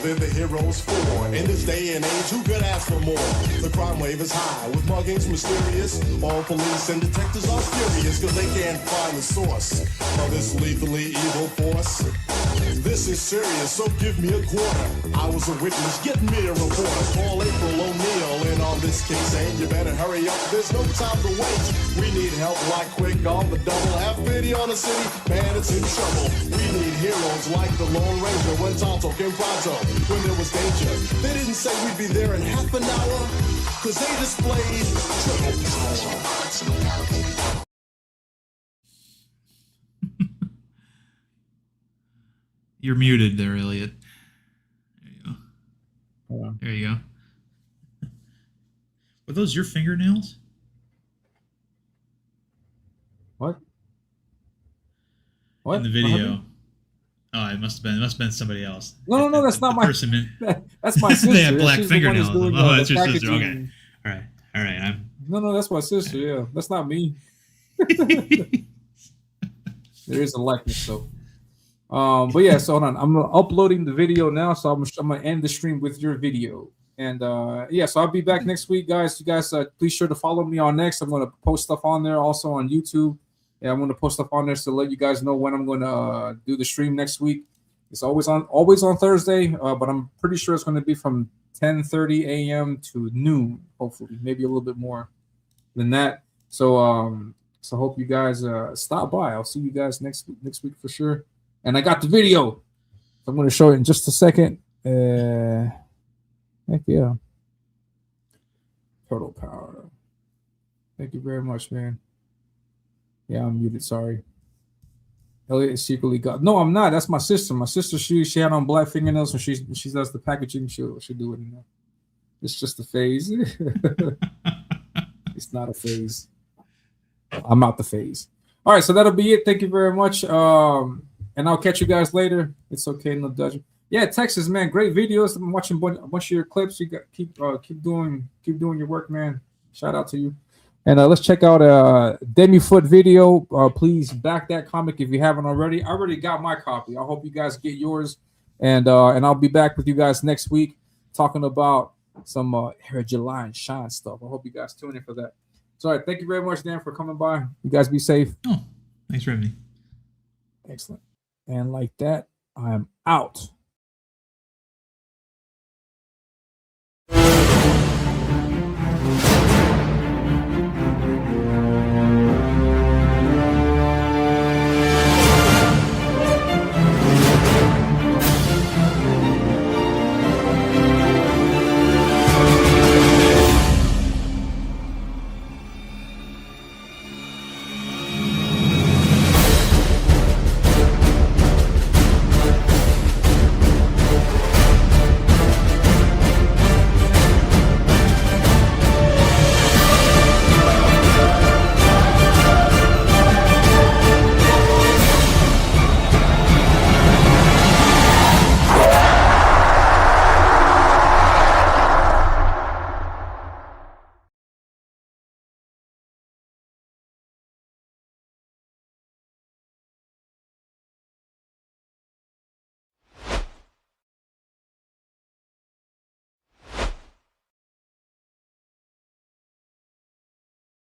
in the heroes for. In this day and age, who could ask for more? The crime wave is high, with muggings mysterious. All police and detectives are furious, cause they can't find the source of this lethally evil force. This is serious, so give me a quarter. I was a witness, get me a reporter. Call April O'Neil in on this case, and you better hurry up, there's no time to wait. We need help like quick on the double. Have pity on the city, man, it's in trouble. We need heroes like the Lone Ranger when Tonto came pronto, when there was danger. They didn't say we'd be there in half an hour, cause they displayed triple power. You're muted there, Elliot. There you go. There you go. Were those your fingernails? What? In the video. Oh, it must have been somebody else. No, that's not my person. That's my sister. They have black She's fingernails. Doing, oh, that's your packaging. sister. Okay. All right. No, that's my sister. Yeah, that's not me. There is a likeness, so. But yeah, so hold on. I'm uploading the video now, so I'm gonna end the stream with your video. And yeah, so I'll be back next week, guys. You guys, please sure to follow me on Next. I'm gonna post stuff on there, also on YouTube. Yeah, I'm gonna post stuff on there to let you guys know when I'm gonna do the stream next week. It's always on Thursday, but I'm pretty sure it's gonna be from 10:30 a.m. to noon, hopefully, maybe a little bit more than that. So so hope you guys stop by. I'll see you guys next week for sure. And I got the video. I'm going to show it in just a second. Heck yeah. Total power. Thank you very much, man. Yeah, I'm muted. Sorry. Elliot is secretly got. No, I'm not. That's my sister. My sister, she had on black fingernails. When she does the packaging, she'll do it. You know? It's just a phase. It's not a phase. I'm out the phase. All right, so that'll be it. Thank you very much. And I'll catch you guys later. It's okay, no judgment. Yeah, Texas, man, great videos. I'm watching a bunch of your clips. You got keep doing your work, man. Shout out to you. And let's check out Demi Foot video. Please back that comic if you haven't already. I already got my copy. I hope you guys get yours. And I'll be back with you guys next week talking about some Hair July and Shine stuff. I hope you guys tune in for that. So, all right, thank you very much, Dan, for coming by. You guys be safe. Oh, thanks for having me. Excellent. And like that, I'm out.